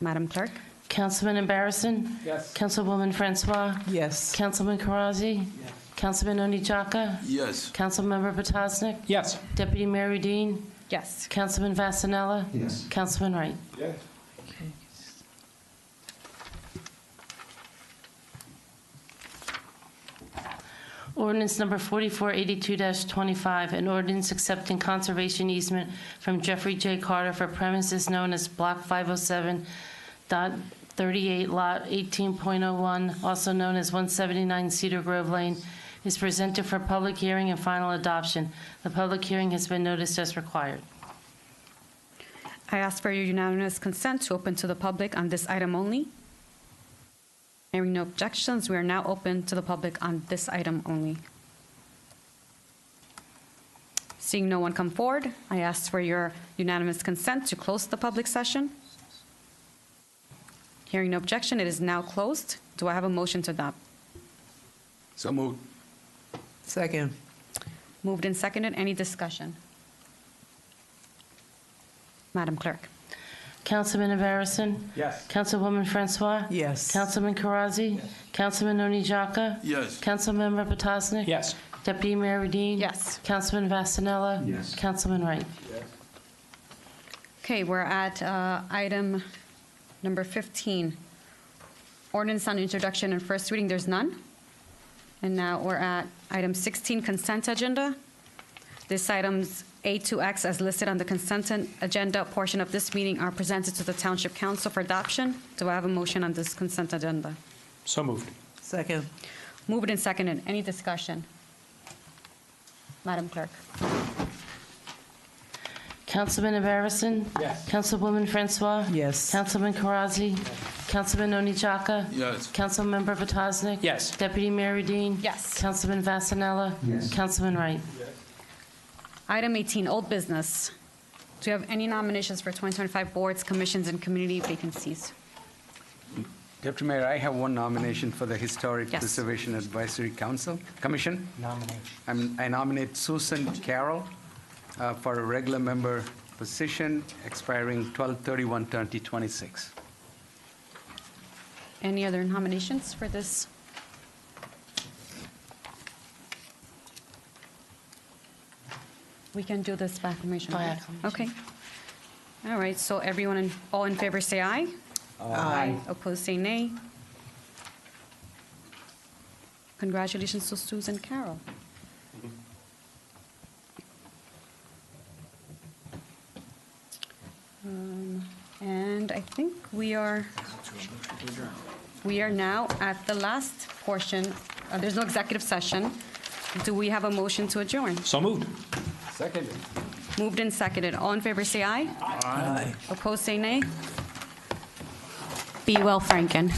Madam Clerk? Councilman Barrison? Yes. Councilwoman Francois? Yes. Councilman Karazi? Yes. Councilman Onechaka? Yes. Councilmember Potosnik? Yes. Deputy Mayor Udine? Yes. Councilman Vasanella? Yes. Councilman Wright? Yes. Ordinance number 4482-25, an ordinance accepting conservation easement from Jeffrey J. Carter for premises known as Block 507.38, Lot 18.01, also known as 179 Cedar Grove Lane, is presented for public hearing and final adoption. The public hearing has been noticed as required. I ask for your unanimous consent to open to the public on this item only. Hearing no objections, we are now open to the public on this item only. Seeing no one come forward, I ask for your unanimous consent to close the public session. Hearing no objection, it is now closed. Do I have a motion to adopt? So moved. Second. Moved and seconded. Any discussion? Madam Clerk? Councilman Barrison? Yes. Councilwoman Francois? Yes. Councilman Karazi? Yes. Councilman Onechaka? Yes. Councilmember Potosnik? Yes. Deputy Mayor Udine? Yes. Councilman Vasanella? Yes. Councilman Wright? Okay, we're at item number 15. Ordinance on introduction and first reading, there's none. And now we're at item 16, consent agenda. This item's A to X as listed on the consent agenda portion of this meeting are presented to the Township Council for adoption. Do I have a motion on this consent agenda? So moved. Second. Moved and seconded. Any discussion? Madam Clerk. Councilman Barrison? Yes. Councilwoman Francois? Yes. Councilman Karazi? Councilman Onijaka? Yes. Councilmember Potosnik? Yes. Deputy Mayor Dean? Yes. Councilman Vasanella? Yes. Councilman Wright? Item 18, old business. Do you have any nominations for 2025 boards, commissions, and community vacancies? Deputy Mayor, I have one nomination for the Historic Yes. Preservation Advisory Commission. Nomination. I nominate Susan Carroll for a regular member position expiring 12/31/2026. Any other nominations for this? We can do this by acclamation. By right? acclamation. Okay. All right, so everyone, all in favor, say aye. Aye. Opposed, say nay. Congratulations to Susan Carroll. And I think we are now at the last portion. There's no executive session. Do we have a motion to adjourn? So moved. Second. Moved and seconded. All in favor, say aye. Aye. Opposed, say nay. Be well, Franken.